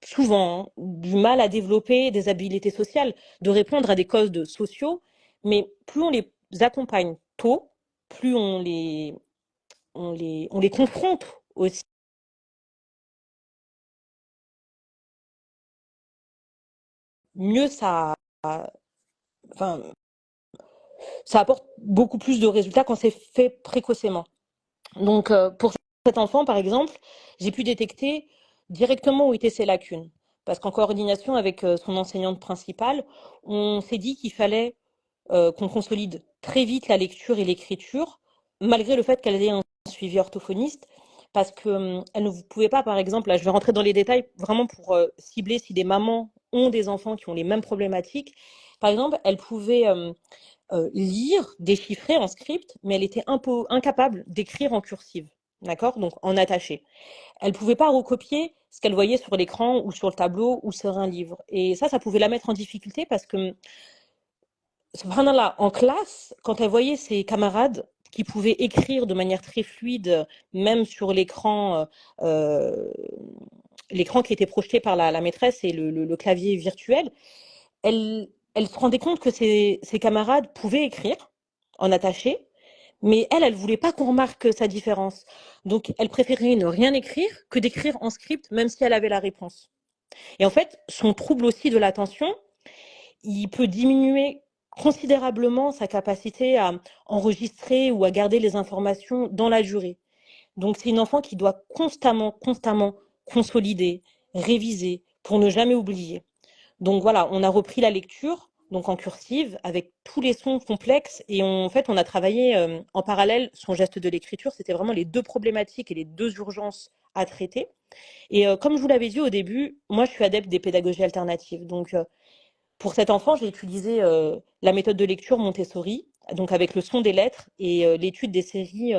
S2: souvent du mal à développer des habiletés sociales, de répondre à des codes sociaux. Mais plus on les accompagne tôt, plus on les confronte aussi. mieux enfin, ça apporte beaucoup plus de résultats quand c'est fait précocement. Donc, pour cet enfant, par exemple, j'ai pu détecter directement où étaient ses lacunes. Parce qu'en coordination avec son enseignante principale, on s'est dit qu'il fallait qu'on consolide très vite la lecture et l'écriture, malgré le fait qu'elle ait un suivi orthophoniste, parce qu'elle ne pouvait pas, par exemple, là je vais rentrer dans les détails vraiment pour cibler si des mamans ont des enfants qui ont les mêmes problématiques. Par exemple, elle pouvait lire, déchiffrer en script, mais elle était incapable d'écrire en cursive, d'accord? Donc en attaché. Elle pouvait pas recopier ce qu'elle voyait sur l'écran ou sur le tableau ou sur un livre. Et ça pouvait la mettre en difficulté parce que, subhanallah, en classe, quand elle voyait ses camarades qui pouvaient écrire de manière très fluide, même sur euh, l'écran qui était projeté par la maîtresse et le clavier virtuel, elle se rendait compte que ses camarades pouvaient écrire en attaché, mais elle voulait pas qu'on remarque sa différence. Donc, elle préférait ne rien écrire que d'écrire en script, même si elle avait la réponse. Et en fait, son trouble aussi de l'attention, il peut diminuer considérablement sa capacité à enregistrer ou à garder les informations dans la durée. Donc, c'est une enfant qui doit constamment consolider, réviser pour ne jamais oublier. Donc voilà, on a repris la lecture, donc en cursive, avec tous les sons complexes, et en fait, on a travaillé en parallèle son geste de l'écriture. C'était vraiment les deux problématiques et les deux urgences à traiter. Et comme je vous l'avais dit au début, moi, je suis adepte des pédagogies alternatives. Donc, pour cet enfant, j'ai utilisé la méthode de lecture Montessori, donc avec le son des lettres et l'étude des séries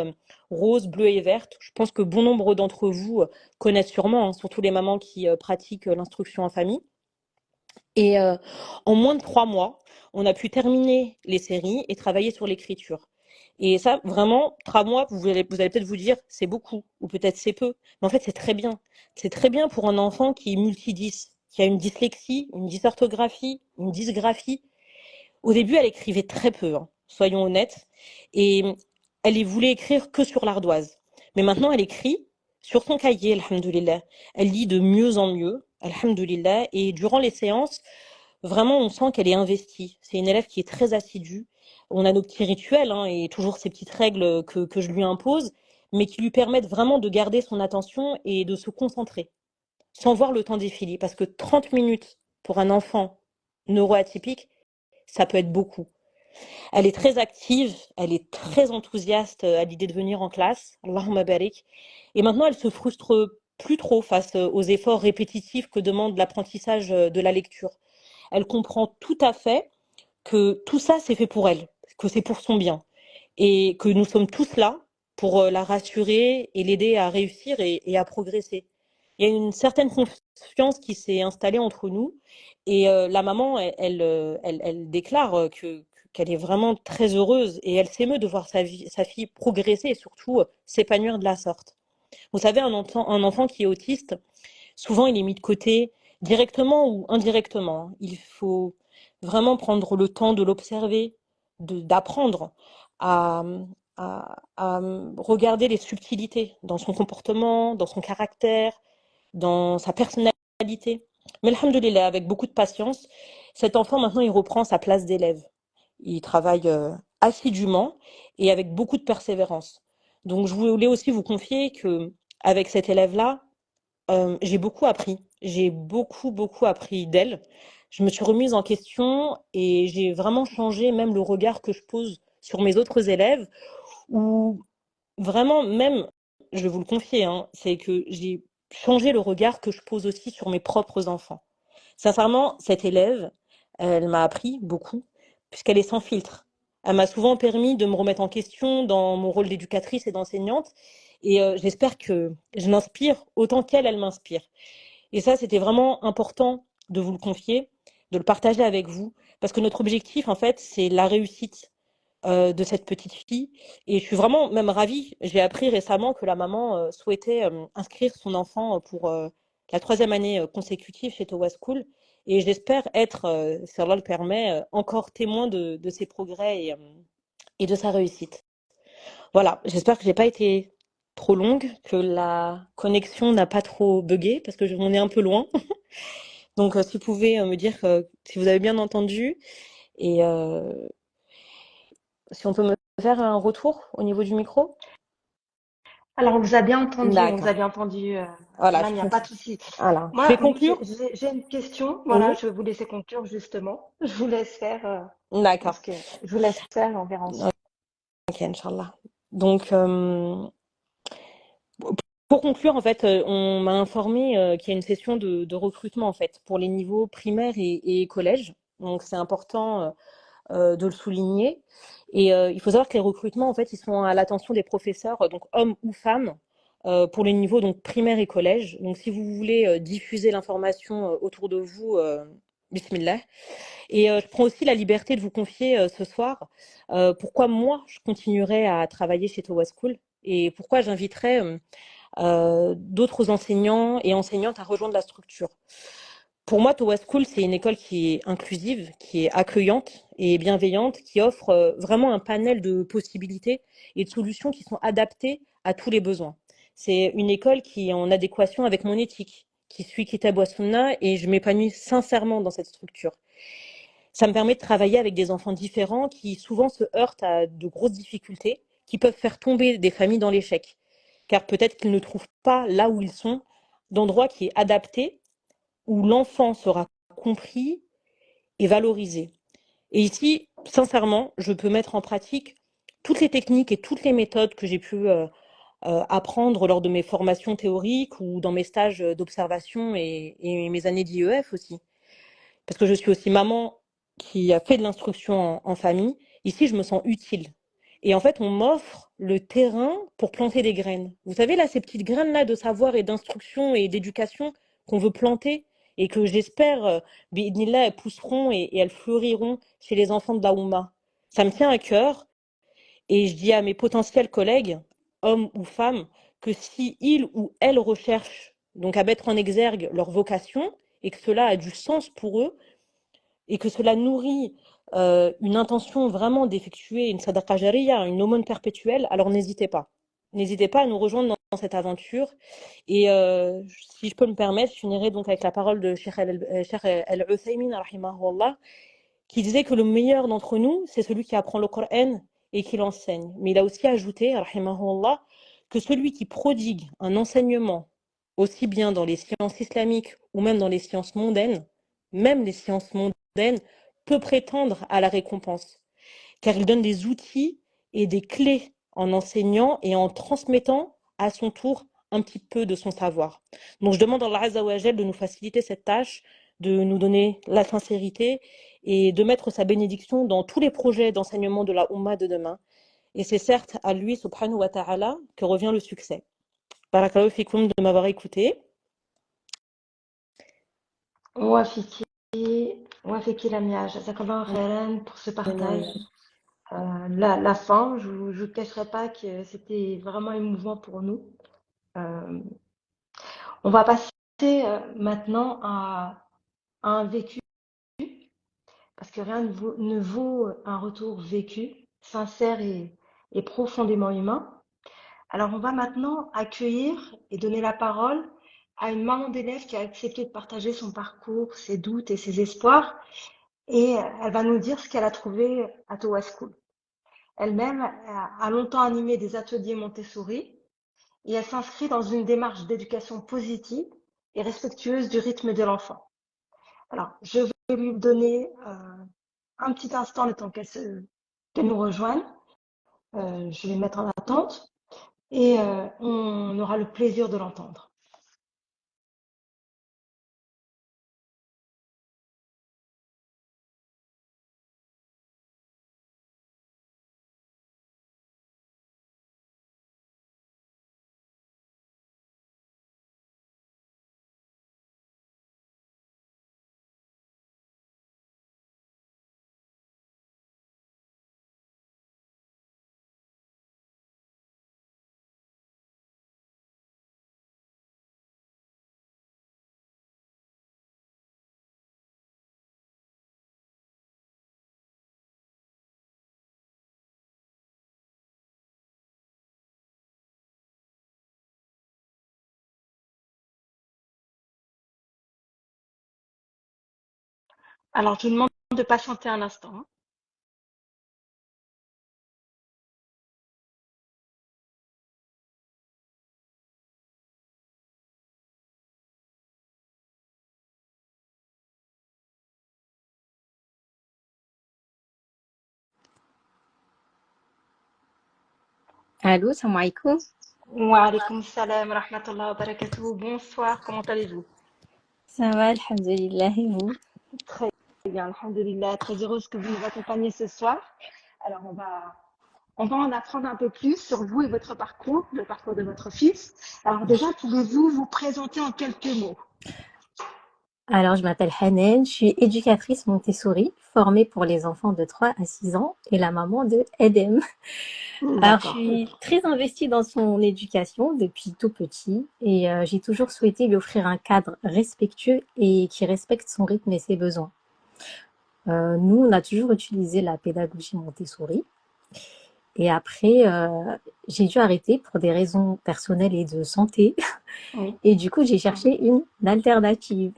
S2: roses, bleues et vertes. Je pense que bon nombre d'entre vous connaissent sûrement, hein, surtout les mamans qui pratiquent l'instruction en famille. Et en moins de 3 mois, on a pu terminer les séries et travailler sur l'écriture. Et ça, vraiment, 3 mois, vous allez peut-être vous dire, c'est beaucoup, ou peut-être c'est peu. Mais en fait, c'est très bien. C'est très bien pour un enfant qui est multidys, qui a une dyslexie, une dysorthographie, une dysgraphie. Au début, elle écrivait très peu, hein, soyons honnêtes. Et elle voulait écrire que sur l'ardoise. Mais maintenant, elle écrit sur son cahier, alhamdoulilah. Elle lit de mieux en mieux, alhamdoulilah. Et durant les séances, vraiment, on sent qu'elle est investie. C'est une élève qui est très assidue. On a nos petits rituels, hein, et toujours ces petites règles que je lui impose, mais qui lui permettent vraiment de garder son attention et de se concentrer, sans voir le temps défiler. Parce que 30 minutes pour un enfant neuroatypique, ça peut être beaucoup. Elle est très active, elle est très enthousiaste à l'idée de venir en classe. Allahumma barik. Et maintenant, elle se frustre plus trop face aux efforts répétitifs que demande l'apprentissage de la lecture. Elle comprend tout à fait que tout ça, c'est fait pour elle, que c'est pour son bien, et que nous sommes tous là pour la rassurer et l'aider à réussir et à progresser. Il y a une certaine confiance qui s'est installée entre nous, et la maman, elle déclare qu'elle est vraiment très heureuse et elle s'émeut de voir sa fille progresser et surtout s'épanouir de la sorte. Vous savez, un enfant qui est autiste, souvent il est mis de côté directement ou indirectement. Il faut vraiment prendre le temps de l'observer, d'apprendre à, à regarder les subtilités dans son comportement, dans son caractère, dans sa personnalité. Mais alhamdoulilah, avec beaucoup de patience, cet enfant maintenant il reprend sa place d'élève. Il travaille assidûment et avec beaucoup de persévérance. Donc je voulais aussi vous confier que avec cet élève-là, j'ai beaucoup appris. J'ai beaucoup appris d'elle. Je me suis remise en question et j'ai vraiment changé même le regard que je pose sur mes autres élèves ou vraiment même, je vais vous le confier, hein, c'est que j'ai changé le regard que je pose aussi sur mes propres enfants. Sincèrement, cette élève, elle m'a appris beaucoup puisqu'elle est sans filtre. Elle m'a souvent permis de me remettre en question dans mon rôle d'éducatrice et d'enseignante et j'espère que je m'inspire autant qu'elle, elle m'inspire. Et ça, c'était vraiment important de vous le confier, de le partager avec vous, parce que notre objectif, en fait, c'est la réussite de cette petite fille. Et je suis vraiment même ravie. J'ai appris récemment que la maman souhaitait inscrire son enfant pour la 3e année consécutive chez Towa School. Et j'espère être, si Allah le permet, encore témoin de ses progrès et de sa réussite. Voilà, j'espère que j'ai pas été trop longue, que la connexion n'a pas trop bugué, parce que on est un peu loin. Donc, si vous pouvez me dire si vous avez bien entendu et si on peut me faire un retour au niveau du micro.
S1: Alors, on vous a
S2: D'accord.
S1: bien entendu,
S2: Voilà,
S1: Iman, il n'y a pas de souci.
S2: voilà. Je vais
S1: Moi,
S2: conclure.
S1: j'ai une question. Voilà,
S2: Oui.
S1: je vais vous laisser conclure justement. Je vous laisse faire,
S2: D'accord.
S1: parce que je vous laisse faire, on verra ensuite.
S2: Ok, Inch'Allah. Donc, pour conclure, en fait, on m'a informé qu'il y a une session de recrutement en fait pour les niveaux primaires et collège. Donc, c'est important de le souligner. Et il faut savoir que les recrutements, en fait, ils sont à l'attention des professeurs, donc hommes ou femmes, pour les niveaux donc primaire et collège. Donc, si vous voulez diffuser l'information autour de vous, bismillah. Et je prends aussi la liberté de vous confier ce soir pourquoi moi je continuerai à travailler chez Towa School et pourquoi j'inviterai d'autres enseignants et enseignantes à rejoindre la structure. Pour moi, Towa School, c'est une école qui est inclusive, qui est accueillante et bienveillante, qui offre vraiment un panel de possibilités et de solutions qui sont adaptées à tous les besoins. C'est une école qui est en adéquation avec mon éthique, qui suit Kitab wa Sunna, et je m'épanouis sincèrement dans cette structure. Ça me permet de travailler avec des enfants différents qui souvent se heurtent à de grosses difficultés, qui peuvent faire tomber des familles dans l'échec, car peut-être qu'ils ne trouvent pas là où ils sont d'endroit qui est adapté, où l'enfant sera compris et valorisé. Et ici, sincèrement, je peux mettre en pratique toutes les techniques et toutes les méthodes que j'ai pu apprendre lors de mes formations théoriques ou dans mes stages d'observation et mes années d'IEF aussi. Parce que je suis aussi maman qui a fait de l'instruction en famille. Ici, je me sens utile. Et en fait, on m'offre le terrain pour planter des graines. Vous savez, là, ces petites graines-là de savoir et d'instruction et d'éducation qu'on veut planter et que j'espère, bi'idnillah, elles pousseront et elles fleuriront chez les enfants de la Oumma. Ça me tient à cœur et je dis à mes potentiels collègues, hommes ou femmes, que si ils ou elles recherchent donc à mettre en exergue leur vocation et que cela a du sens pour eux, et que cela nourrit une intention vraiment d'effectuer une sadaqa jariya, une aumône perpétuelle, alors n'hésitez pas. N'hésitez pas à nous rejoindre dans cette aventure. Et si je peux me permettre, je finirai donc avec la parole de Cheikh Al-Uthaymin, rahimahullah, qui disait que le meilleur d'entre nous, c'est celui qui apprend le Coran et qui l'enseigne. Mais il a aussi ajouté, rahimahullah, que celui qui prodigue un enseignement, aussi bien dans les sciences islamiques ou même dans les sciences mondaines, même les sciences mondaines, peut prétendre à la récompense, car il donne des outils et des clés en enseignant et en transmettant à son tour un petit peu de son savoir. Donc je demande à Allah Azza wa Jal de nous faciliter cette tâche, de nous donner la sincérité et de mettre sa bénédiction dans tous les projets d'enseignement de la Ummah de demain. Et c'est certes à lui, subhanahu wa ta'ala, que revient le succès. Barakallahu fikoum de m'avoir écouté.
S1: Wafiki, Wafiki Lamia, Jazakallah khairan pour ce partage. La fin, je ne vous cacherai pas que c'était vraiment émouvant pour nous. Euh, on va passer maintenant à un vécu, parce que rien ne vaut un retour vécu, sincère et profondément humain. Alors, on va maintenant accueillir et donner la parole à une maman d'élève qui a accepté de partager son parcours, ses doutes et ses espoirs, et elle va nous dire ce qu'elle a trouvé à Towa School. Elle-même a longtemps animé des ateliers Montessori et elle s'inscrit dans une démarche d'éducation positive et respectueuse du rythme de l'enfant. Alors, je vais lui donner un petit instant le temps qu'elle nous rejoigne. Je vais mettre en attente et on aura le plaisir de l'entendre. Alors, je vous demande de patienter un instant, hein.
S3: Allô, salam alaikum.
S1: Wa alaykoum salam wa rahmatullah wa barakatuh. Bonsoir, comment allez-vous?
S3: Ça va, alhamdulillah, et vous?
S1: Très bien, alhamdulillah. Très heureuse que vous nous accompagniez ce soir. Alors, on va en apprendre un peu plus sur vous et votre parcours, le parcours de votre fils. Alors déjà, pouvez-vous vous présenter en quelques mots?
S3: Alors, je m'appelle Hanen, je suis éducatrice Montessori, formée pour les enfants de 3 à 6 ans et la maman de Edem. Alors, je
S1: D'accord,
S3: suis très investie dans son éducation depuis tout petit et j'ai toujours souhaité lui offrir un cadre respectueux et qui respecte son rythme et ses besoins. Nous, on a toujours utilisé la pédagogie Montessori et après, j'ai dû arrêter pour des raisons personnelles et de santé
S1: oui.
S3: et du coup, j'ai cherché une alternative.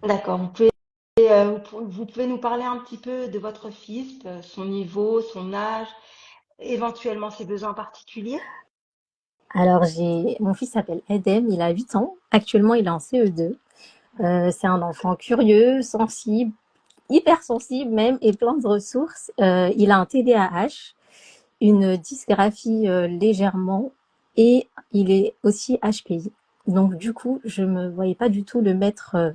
S1: D'accord, vous pouvez nous parler un petit peu de votre fils, son niveau, son âge, éventuellement ses besoins particuliers?
S3: Alors, mon fils s'appelle Edem, il a 8 ans. Actuellement, il est en CE2. C'est un enfant curieux, sensible, hypersensible même, et plein de ressources. Il a un TDAH, une dysgraphie légèrement, et il est aussi HPI. Donc, du coup, je me voyais pas du tout le mettre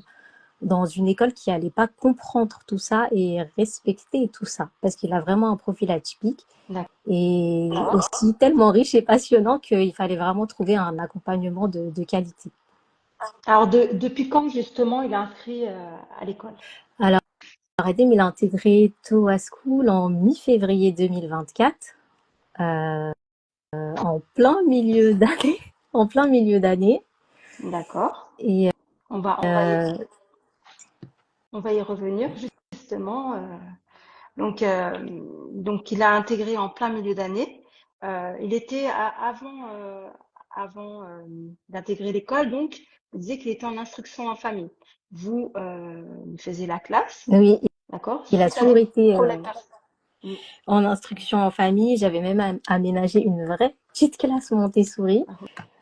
S3: dans une école qui allait pas comprendre tout ça et respecter tout ça, parce qu'il a vraiment un profil atypique et
S1: D'accord.
S3: aussi tellement riche et passionnant qu'il fallait vraiment trouver un accompagnement de qualité.
S1: Alors, depuis quand justement il est inscrit à l'école?
S3: Alors, Adem, il a intégré Toa School en mi-février 2024, en plein milieu d'année, en plein milieu d'année.
S1: D'accord.
S3: Et
S1: On va, on va y, on va y revenir justement. Donc, il a intégré en plein milieu d'année. Il était avant d'intégrer l'école, donc vous disiez qu'il était en instruction en famille. Vous lui faisiez la classe,
S3: oui,
S1: d'accord?
S3: il a
S1: Suite à
S3: toujours
S1: des
S3: été
S1: problèmes personnels.
S3: en instruction en famille. J'avais même aménagé une vraie petite classe Montessori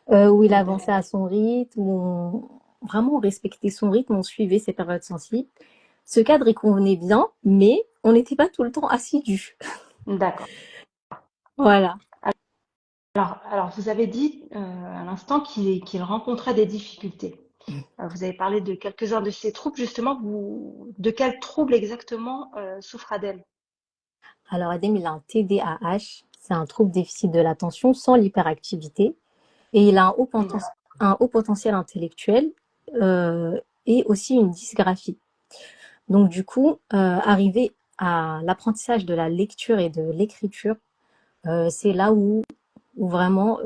S3: où il avançait à son rythme, vraiment on respectait son rythme, on suivait ses périodes sensibles. Ce cadre, il convenait bien, mais on n'était pas tout le temps assidus.
S1: D'accord.
S3: Voilà.
S1: Alors, vous avez dit à l'instant qu'il rencontrait des difficultés. Vous avez parlé de quelques-uns de ces troubles. Justement, de quels troubles exactement souffre Adèle?
S3: Alors, Adem, il a un TDAH, c'est un trouble déficit de l'attention sans l'hyperactivité, et il a un haut potentiel intellectuel et aussi une dysgraphie. Donc, du coup, arriver à l'apprentissage de la lecture et de l'écriture, c'est là où vraiment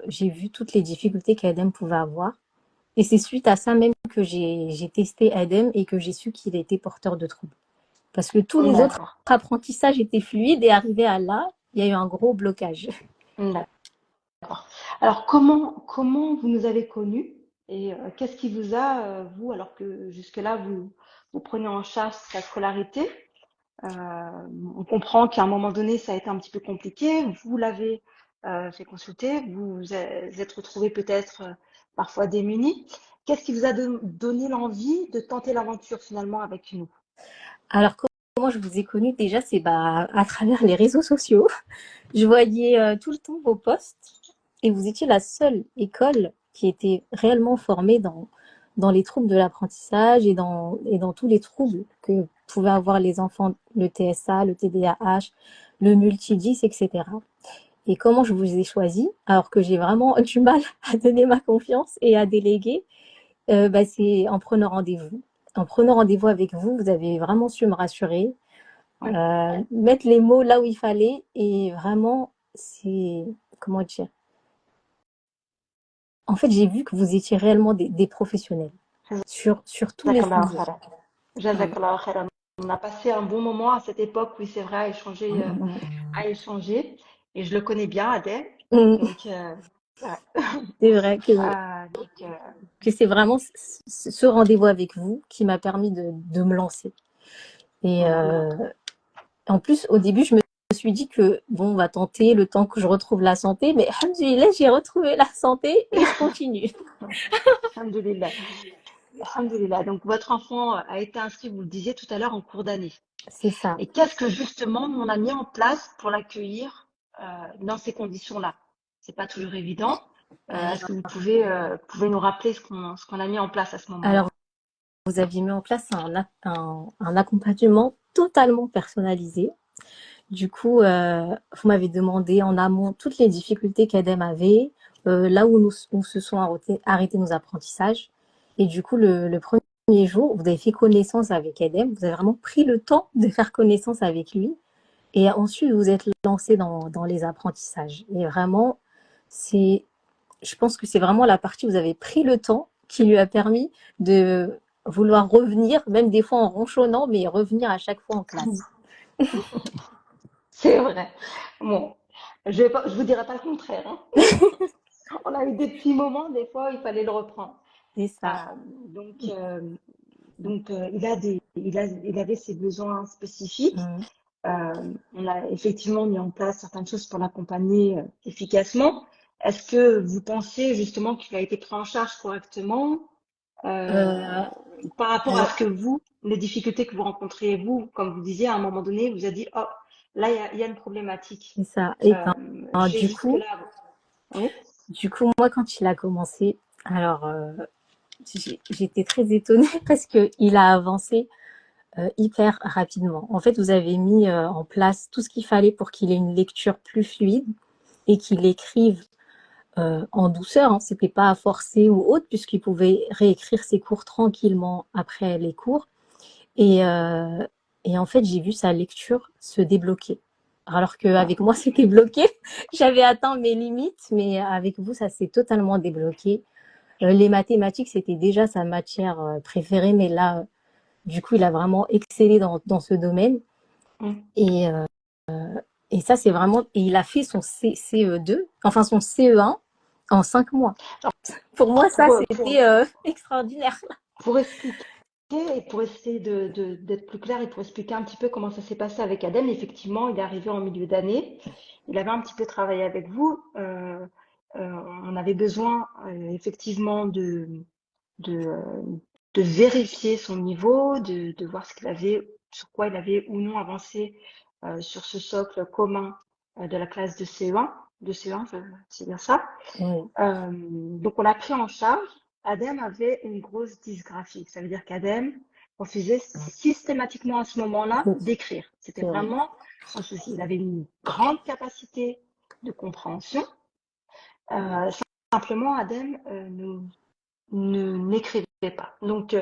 S3: j'ai vu toutes les difficultés qu'Adem pouvait avoir. Et c'est suite à ça même que j'ai testé Adem et que j'ai su qu'il était porteur de troubles. Parce que tous les autres
S1: D'accord.
S3: apprentissages étaient fluides et arrivé à là, il y a eu un gros blocage.
S1: D'accord. Alors, comment vous nous avez connus et qu'est-ce qui vous a, vous, alors que jusque-là, vous preniez en charge sa scolarité, on comprend qu'à un moment donné, ça a été un petit peu compliqué. Vous l'avez fait consulter, vous vous êtes retrouvé peut-être parfois démunis. Qu'est-ce qui vous a donné l'envie de tenter l'aventure finalement avec nous?
S3: Alors, comment je vous ai connu déjà, c'est à travers les réseaux sociaux. Je voyais tout le temps vos posts et vous étiez la seule école qui était réellement formée dans les troubles de l'apprentissage et dans tous les troubles que pouvaient avoir les enfants, le TSA, le TDAH, le multidis, etc. Et comment je vous ai choisi, alors que j'ai vraiment du mal à donner ma confiance et à déléguer, c'est en prenant rendez-vous. En prenant rendez-vous avec vous, vous avez vraiment su me rassurer,
S1: Oui,
S3: mettre les mots là où il fallait et vraiment, c'est, comment dire, en fait, j'ai vu que vous étiez réellement des professionnels sur tous les
S1: Jazakallah
S3: sujets.
S1: khairan.
S3: Voilà.
S1: Jazakallah khairan. On a passé un bon moment à cette époque, oui, c'est vrai, à échanger. Et je le connais bien, Adèle. Donc, ouais.
S3: C'est vrai
S1: Donc,
S3: que c'est vraiment ce rendez-vous avec vous qui m'a permis de me lancer. Et
S1: Mhm.
S3: en plus, au début, je me suis dit que bon, on va tenter le temps que je retrouve la santé, mais alhamdoulilah, j'ai retrouvé la santé et je continue.
S1: Alhamdulillah. Alhamdulillah. Donc, votre enfant a été inscrit, vous le disiez tout à l'heure, en cours d'année.
S3: C'est ça.
S1: Et qu'est-ce que justement on a mis en place pour l'accueillir dans ces conditions-là? C'est pas toujours évident. Est-ce que vous pouvez nous rappeler ce qu'on a mis en place à ce
S3: Alors,
S1: moment-là?
S3: vous aviez mis en place un accompagnement totalement personnalisé. Du coup, vous m'avez demandé en amont toutes les difficultés qu'Adem avait, là où se sont arrêtés nos apprentissages. Et du coup, le premier jour, vous avez fait connaissance avec Adem. Vous avez vraiment pris le temps de faire connaissance avec lui. Et ensuite, vous êtes lancé dans les apprentissages. Et vraiment, c'est, je pense que c'est vraiment la partie où vous avez pris le temps qui lui a permis de vouloir revenir, même des fois en ronchonnant, mais revenir à chaque fois en classe.
S1: C'est vrai. Bon, je vous dirai pas le contraire, hein. On a eu des petits moments, des fois, il fallait le reprendre.
S3: C'est
S1: Euh,
S3: ça.
S1: donc, il avait ses besoins spécifiques.
S3: Mm.
S1: On a effectivement mis en place certaines choses pour l'accompagner efficacement. Est-ce que vous pensez justement qu'il a été pris en charge correctement
S3: Euh,
S1: par rapport à
S3: alors,
S1: ce que vous, les difficultés que vous rencontriez vous, comme vous disiez, à un moment donné, vous a dit, oh, là, il y a une problématique.
S3: c'est ça. Et
S1: Euh,
S3: ben,
S1: j'ai jusque-là. Oui.
S3: du coup, moi, quand il a commencé, alors, j'étais très étonnée parce que il a avancé hyper rapidement. En fait, vous avez mis en place tout ce qu'il fallait pour qu'il ait une lecture plus fluide et qu'il écrive en douceur. Hein. C'était pas à forcer ou autre, puisqu'il pouvait réécrire ses cours tranquillement après les cours. Et, euh, et en fait, j'ai vu sa lecture se débloquer. Alors
S1: Ah,
S3: qu'avec moi, c'était bloqué. J'avais atteint mes limites, mais avec vous, ça s'est totalement débloqué. Les mathématiques, c'était déjà sa matière préférée, mais là, du coup, il a vraiment excellé dans ce domaine.
S1: hum.
S3: Et, euh, et ça, c'est vraiment. Et il a fait son CE2, enfin son CE1 en 5 mois. Pour moi, ça,
S1: Pour,
S3: c'était extraordinaire.
S1: pour expliquer et pour essayer d'être plus clair et pour expliquer un petit peu comment ça s'est passé avec Adem, effectivement, il est arrivé en milieu d'année. Il avait un petit peu travaillé avec vous. On avait besoin effectivement de, euh, de vérifier son niveau, de voir ce qu'il avait, sur quoi il avait ou non avancé sur ce socle commun de la classe de CE1, c'est bien ça.
S3: Oui,
S1: Donc on l'a pris en charge. Adem avait une grosse dysgraphie. Ça veut dire qu'Adem refusait systématiquement à ce moment-là
S3: oui,
S1: d'écrire. C'était
S3: c'est vrai.
S1: vraiment son souci. Il avait une grande capacité de compréhension. Euh, Simplement, Adem n'écrivait pas. Donc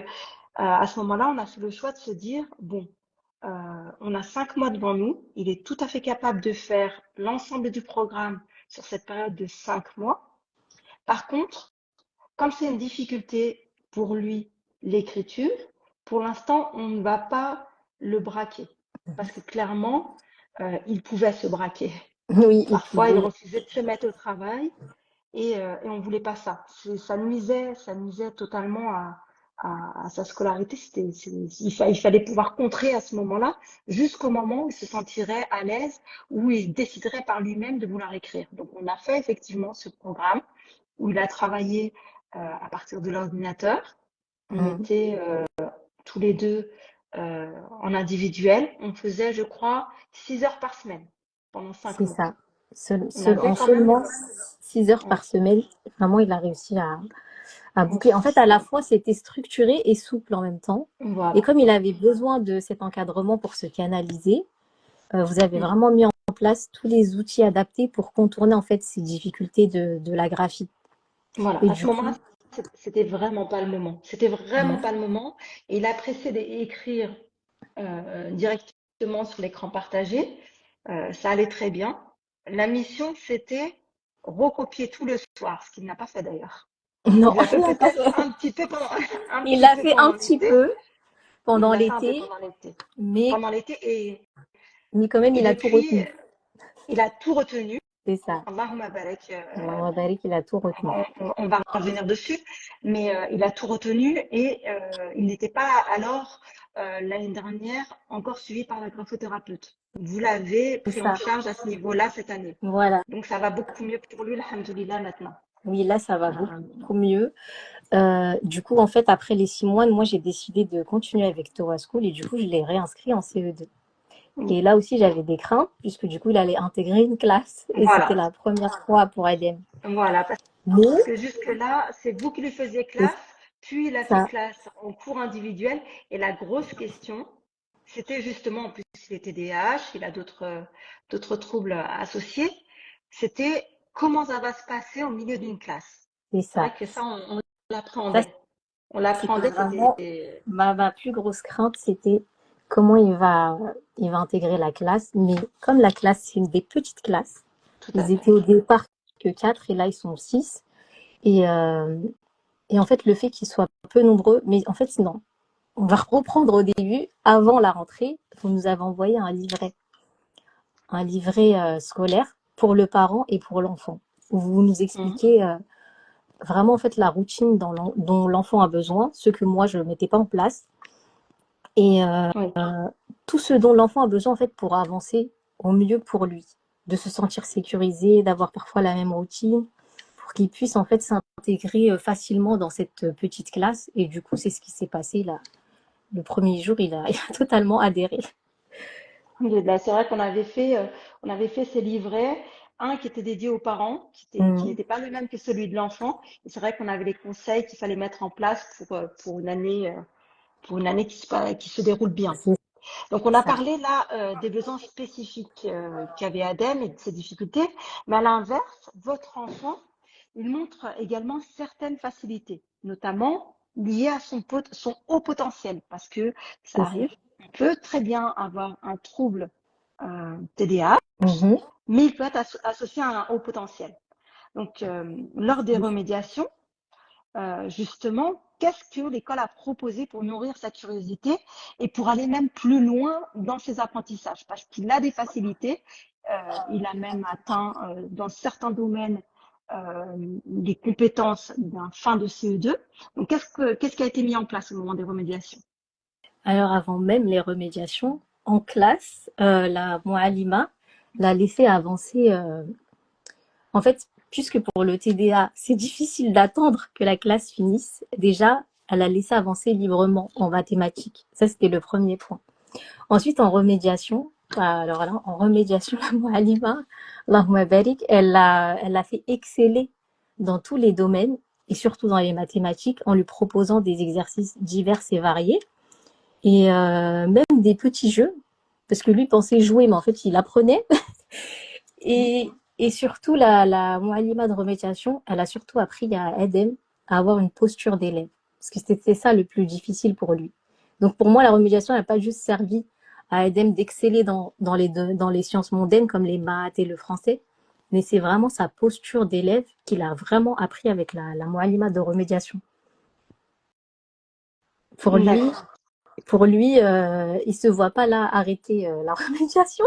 S1: à ce moment-là, on a fait le choix de se dire, bon, on a 5 mois devant nous. Il est tout à fait capable de faire l'ensemble du programme sur cette période de 5 mois. Par contre, comme c'est une difficulté pour lui, l'écriture, pour l'instant, on ne va pas le braquer. Parce que clairement, il pouvait se braquer.
S3: Oui, il
S1: Parfois, il
S3: pouvait.
S1: refusait de se mettre au travail et on ne voulait pas ça. Ça nuisait totalement à sa scolarité. Il fallait pouvoir contrer à ce moment-là, jusqu'au moment où il se sentirait à l'aise, où il déciderait par lui-même de vouloir écrire. Donc, on a fait effectivement ce programme où il a travaillé à partir de l'ordinateur. On
S3: Mhm.
S1: était tous les deux en individuel. On faisait, je crois, 6 heures par semaine pendant cinq
S3: C'est
S1: mois.
S3: ça.
S1: On avait
S3: En
S1: quand même,
S3: seulement 6 heures
S1: oui,
S3: par semaine, vraiment, il a réussi à boucler. En fait, à la fois, c'était structuré et souple en même temps. Et
S1: voilà.
S3: comme il avait besoin de cet encadrement pour se canaliser, vous avez
S1: Mm.
S3: vraiment mis en place tous les outils adaptés pour contourner en fait ces difficultés de la graphie.
S1: Voilà.
S3: Et
S1: À
S3: du
S1: ce moment-là,
S3: coup,
S1: c'était vraiment pas le moment. C'était vraiment
S3: ouais.
S1: pas le moment. Et il a précédé écrire directement sur l'écran partagé. Ça allait très bien. La mission, c'était recopier tout le soir, ce qu'il n'a pas fait d'ailleurs.
S3: Non,
S1: Il l'a fait
S3: il l'a pas
S1: peut-être
S3: fait.
S1: un
S3: Il
S1: petit
S3: l'a
S1: peu
S3: fait un
S1: pendant
S3: petit
S1: l'été.
S3: peu
S1: Il
S3: pendant
S1: l'a fait un peu
S3: l'été,
S1: pendant l'été.
S3: mais,
S1: Pendant l'été
S3: mais quand même,
S1: et
S3: il a tout
S1: depuis,
S3: retenu.
S1: il a tout retenu.
S3: C'est ça.
S1: Allahumma barak.
S3: Allah Barik, il a tout retenu.
S1: On va revenir dessus, mais il a tout retenu et il n'était pas alors l'année dernière, encore suivi par la graphothérapeute. Vous l'avez
S3: C'est
S1: pris en
S3: ça.
S1: charge à ce niveau-là cette année.
S3: Voilà.
S1: Donc, ça va beaucoup mieux pour lui, alhamdoulilah, maintenant.
S3: Oui, là, ça va
S1: Euh,
S3: beaucoup mieux. Du coup, en fait, après les 6 mois, moi, j'ai décidé de continuer avec Torah School et du coup, je l'ai réinscrit en CE2. Et là aussi, j'avais des craintes puisque du coup, il allait intégrer une classe et c'était
S1: voilà,
S3: la première fois pour Adem.
S1: voilà. Parce
S3: Mais
S1: que jusque-là, c'est vous qui lui faisiez
S3: c'est
S1: classe, puis il a fait
S3: ça,
S1: classe en cours individuel. Et la grosse question, c'était justement, en plus, il est TDAH, il a d'autres troubles associés, c'était comment ça va se passer au milieu d'une classe.
S3: c'est
S1: C'est
S3: ça.
S1: vrai que ça, on
S3: Ça,
S1: l'appréhendait. On
S3: c'était
S1: l'appréhendait,
S3: vraiment
S1: c'était
S3: ma plus grosse crainte, c'était comment il va intégrer la classe. Mais comme la classe, c'est une des petites classes,
S1: tout à
S3: ils
S1: fait.
S3: étaient au départ que 4 et là, ils sont 6. Et, euh, et en fait, le fait qu'ils soient peu nombreux, mais en fait, non. On va reprendre au début, avant la rentrée, vous nous avez envoyé un livret scolaire pour le parent et pour l'enfant, où vous nous
S1: Mhm.
S3: expliquez vraiment en fait la routine dont l'enfant a besoin, ce que moi je ne mettais pas en place, et
S1: Oui,
S3: tout ce dont l'enfant a besoin en fait pour avancer au mieux pour lui, de se sentir sécurisé, d'avoir parfois la même routine, pour qu'il puisse en fait s'intégrer facilement dans cette petite classe. Et du coup, c'est ce qui s'est passé là. Le premier jour, il a totalement adhéré.
S1: alhamdoulilah. C'est vrai on avait fait ces livrets, un qui était dédié aux parents, qui
S3: Mmh.
S1: n'était pas le même que celui de l'enfant. Et c'est vrai qu'on avait les conseils qu'il fallait mettre en place pour une année qui se déroule bien.
S3: C'est
S1: Donc, on a
S3: ça.
S1: parlé là des besoins spécifiques qu'avait Adem et de ses difficultés, mais à l'inverse, votre enfant, il montre également certaines facilités, notamment liées à son haut potentiel, parce que ça
S3: C'est ça.
S1: arrive, on peut très bien avoir un trouble TDAH,
S3: Mmh.
S1: mais il peut être associé à un haut potentiel. Donc, lors des remédiations, justement, qu'est-ce que l'école a proposé pour nourrir sa curiosité et pour aller même plus loin dans ses apprentissages, parce qu'il a des facilités, il a même atteint dans certains domaines des compétences d'un fin de CE2. Donc, qu'est-ce qui a été mis en place au moment des remédiations?
S3: Alors avant même les remédiations, en classe, la Moualima l'a laissé avancer, en fait, puisque pour le TDA, c'est difficile d'attendre que la classe finisse, déjà, elle a laissé avancer librement en mathématiques. Ça, c'était le premier point. Ensuite, en remédiation, alors là, en remédiation, la Moualima, Allahumma barik, elle l'a fait exceller dans tous les domaines et surtout dans les mathématiques en lui proposant des exercices divers et variés. Et même des petits jeux, parce que lui pensait jouer, mais en fait, il apprenait. Et surtout, la Moualima de remédiation, elle a surtout appris à Edem à avoir une posture d'élève. Parce que c'était ça le plus difficile pour lui. Donc pour moi, la remédiation n'a pas juste servi à Edem d'exceller dans les sciences mondaines comme les maths et le français, mais c'est vraiment sa posture d'élève qu'il a vraiment appris avec la Moualima de remédiation. Pour lui,
S1: D'accord.
S3: il se voit pas là arrêter la remédiation.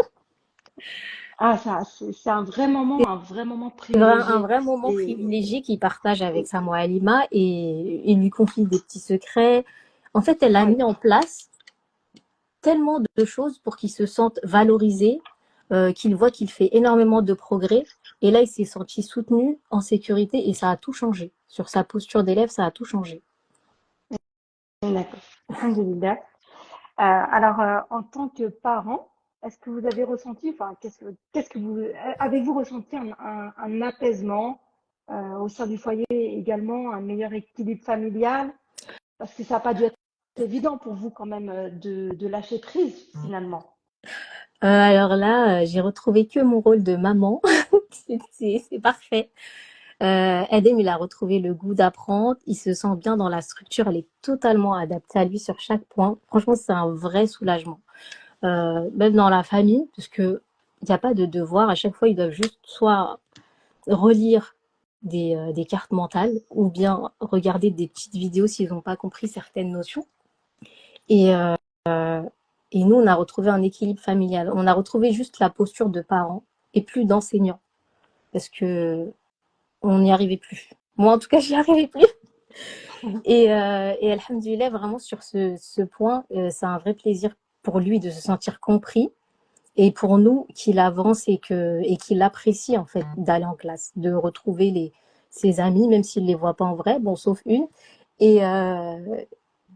S1: Ah, ça, c'est un vrai moment
S3: C'est un
S1: privilégié.
S3: vrai moment
S1: Et,
S3: privilégié qu'il partage avec sa Halima et il lui confie des petits secrets. En fait, elle a
S1: oui,
S3: mis en place tellement de choses pour qu'il se sente valorisé, qu'il voit qu'il fait énormément de progrès. Et là, il s'est senti soutenu, en sécurité et ça a tout changé. Sur sa posture d'élève, ça a tout changé.
S1: d'accord. Alhamdoulilah. Alors, en tant que parent, est-ce que vous avez ressenti, enfin, qu'est-ce que vous, avez-vous ressenti un apaisement au sein du foyer, également un meilleur équilibre familial? Parce que ça n'a pas dû être évident pour vous quand même de lâcher prise finalement.
S3: Alors là, j'ai retrouvé que mon rôle de maman. C'est parfait. Adem, il a retrouvé le goût d'apprendre. Il se sent bien dans la structure. Elle est totalement adaptée à lui sur chaque point. Franchement, c'est un vrai soulagement. Même dans la famille, parce que il n'y a pas de devoir. À chaque fois, ils doivent juste soit relire des cartes mentales ou bien regarder des petites vidéos s'ils n'ont pas compris certaines notions. Et, euh, et nous, on a retrouvé un équilibre familial. On a retrouvé juste la posture de parents et plus d'enseignants. Parce que on n'y arrivait plus. Moi, en tout cas, j'y arrivais plus. Et alhamdoulilah, vraiment sur ce point, c'est un vrai plaisir pour lui de se sentir compris et pour nous qu'il avance et qu'il apprécie en fait d'aller en classe, de retrouver ses amis, même s'il les voit pas en vrai, bon, sauf une, et, euh,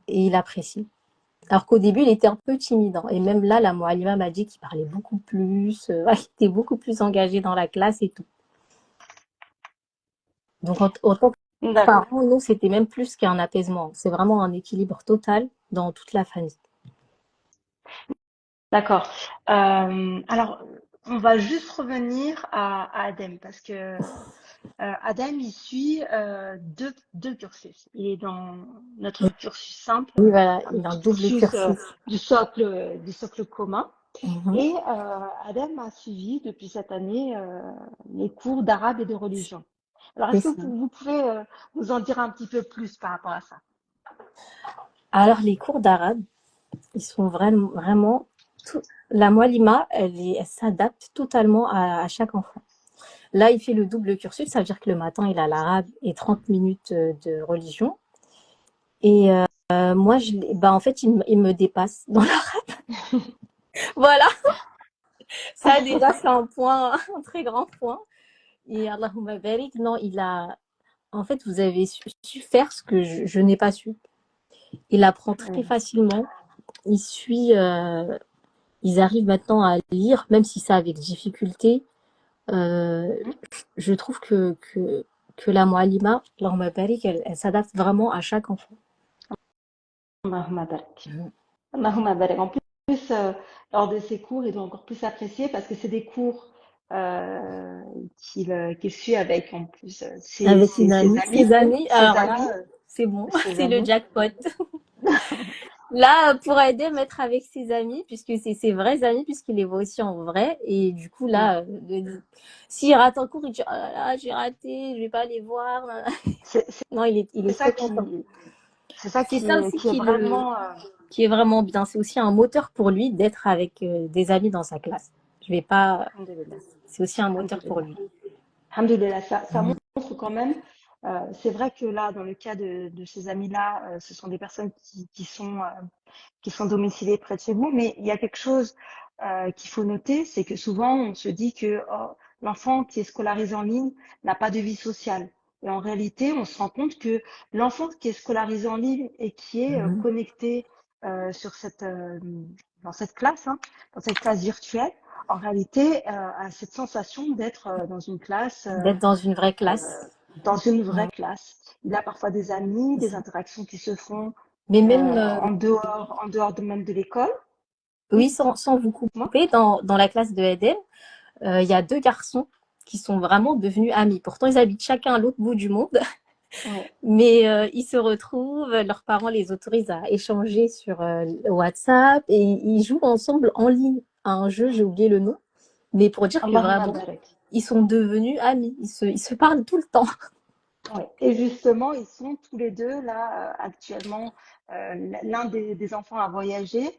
S3: et il apprécie. Alors qu'au début, il était un peu timide, hein. Et même là, la Moualima m'a dit qu'il parlait beaucoup plus, il était beaucoup plus engagé dans la classe et tout. Donc, en tant que
S1: D'accord.
S3: parents, nous, c'était même plus qu'un apaisement. C'est vraiment un équilibre total dans toute la famille.
S1: D'accord. Alors, on va juste revenir à Adem parce que Adem, il suit deux cursus. Il est dans notre cursus simple,
S3: Oui, voilà,
S1: un
S3: il a un double
S1: cursus
S3: cursus.
S1: du socle commun.
S3: Mhm.
S1: Et Adem a suivi depuis cette année les cours d'arabe et de religion. Alors,
S3: C'est
S1: est-ce que
S3: ça.
S1: vous pouvez nous en dire un petit peu plus par rapport à ça?
S3: Alors, les cours d'arabe, ils sont vraiment la Moualima, elle s'adapte totalement à chaque enfant. Là, il fait le double cursus, ça veut dire que le matin, il a l'arabe et 30 minutes de religion. Et moi, bah, en fait, il me dépasse dans l'arabe. Voilà, ça déjà, c'est un point, un très grand point. Et Allahumma barik, non, en fait, vous avez su faire ce que je n'ai pas su. Il apprend très
S1: Oui.
S3: facilement. Il suit, ils arrivent maintenant à lire, même si c'est avec difficulté. Euh, je trouve que la Mualima, Allahumma barik, elle s'adapte vraiment à chaque enfant.
S1: Allahumma barik. Allahumma barik. En plus, lors de ces cours, il doit encore plus apprécier parce que c'est des cours euh, qu'il suit avec en plus
S3: Avec ses amis,
S1: ses
S3: alors
S1: amis,
S3: là, c'est bon,
S1: ses
S3: c'est le
S1: amis.
S3: jackpot. Là, pour aider, mettre avec ses amis, puisque c'est ses vrais amis, puisqu'il les voit aussi en vrai. Et du coup,
S1: Mm.
S3: là, s'il rate un cours, il dit, oh là là, j'ai raté, je vais pas les voir.
S1: C'est
S3: Non, il
S1: c'est
S3: est
S1: ça
S3: trop content.
S1: qui, c'est ça
S3: C'est ça aussi
S1: qui est vraiment.
S3: qui est vraiment bien. C'est aussi un moteur pour lui d'être avec des amis dans sa classe. Je vais pas,
S1: Alhamdulillah.
S3: c'est aussi un moteur pour
S1: Alhamdulillah.
S3: lui.
S1: Alhamdulillah, ça montre quand même. C'est vrai que là, dans le cas de ces amis-là, ce sont des personnes qui sont domiciliés près de chez vous. Mais il y a quelque chose qu'il faut noter, c'est que souvent on se dit que oh, l'enfant qui est scolarisé en ligne n'a pas de vie sociale. Et en réalité, on se rend compte que l'enfant qui est scolarisé en ligne et qui est
S3: Mhm.
S1: connecté sur dans cette classe, hein, dans cette classe virtuelle, en réalité, a cette sensation d'être dans une classe,
S3: D'être dans une vraie
S1: euh,
S3: classe.
S1: dans une vraie
S3: Mhm.
S1: classe. Il a parfois des amis,
S3: C'est
S1: des
S3: ça.
S1: interactions qui se font
S3: Mais même,
S1: en dehors de même de l'école.
S3: oui,
S1: Oui,
S3: sans vous
S1: moi.
S3: couper, dans la classe de Eden, il y a deux garçons qui sont vraiment devenus amis. Pourtant, ils habitent chacun à l'autre bout du monde,
S1: Ouais.
S3: mais ils se retrouvent, leurs parents les autorisent à échanger sur WhatsApp et ils jouent ensemble en ligne à un jeu, j'ai oublié le nom, mais pour dire que
S1: Allahumma
S3: vraiment,
S1: barak.
S3: ils sont devenus amis, ils se parlent tout le temps.
S1: Ouais. Et justement, ils sont tous les deux là actuellement. L'un des enfants a voyagé.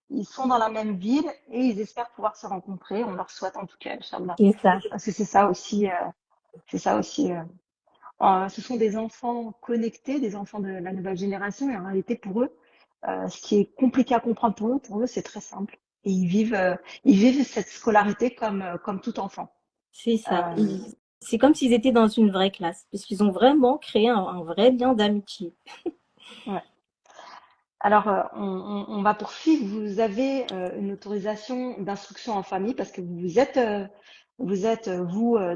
S1: Ils sont dans la même ville et ils espèrent pouvoir se rencontrer. On leur souhaite en tout cas, Inch'Allah.
S3: Et ça,
S1: Parce que c'est ça aussi. Ce sont des enfants connectés, des enfants de la nouvelle génération. Et en réalité, pour eux, ce qui est compliqué à comprendre pour eux, c'est très simple. Et ils vivent cette scolarité comme tout enfant.
S3: c'est ça.
S1: Euh,
S3: C'est comme s'ils étaient dans une vraie classe, parce qu'ils ont vraiment créé un vrai lien d'amitié.
S1: ouais. Alors, on va poursuivre. Vous avez une autorisation d'instruction en famille parce que vous,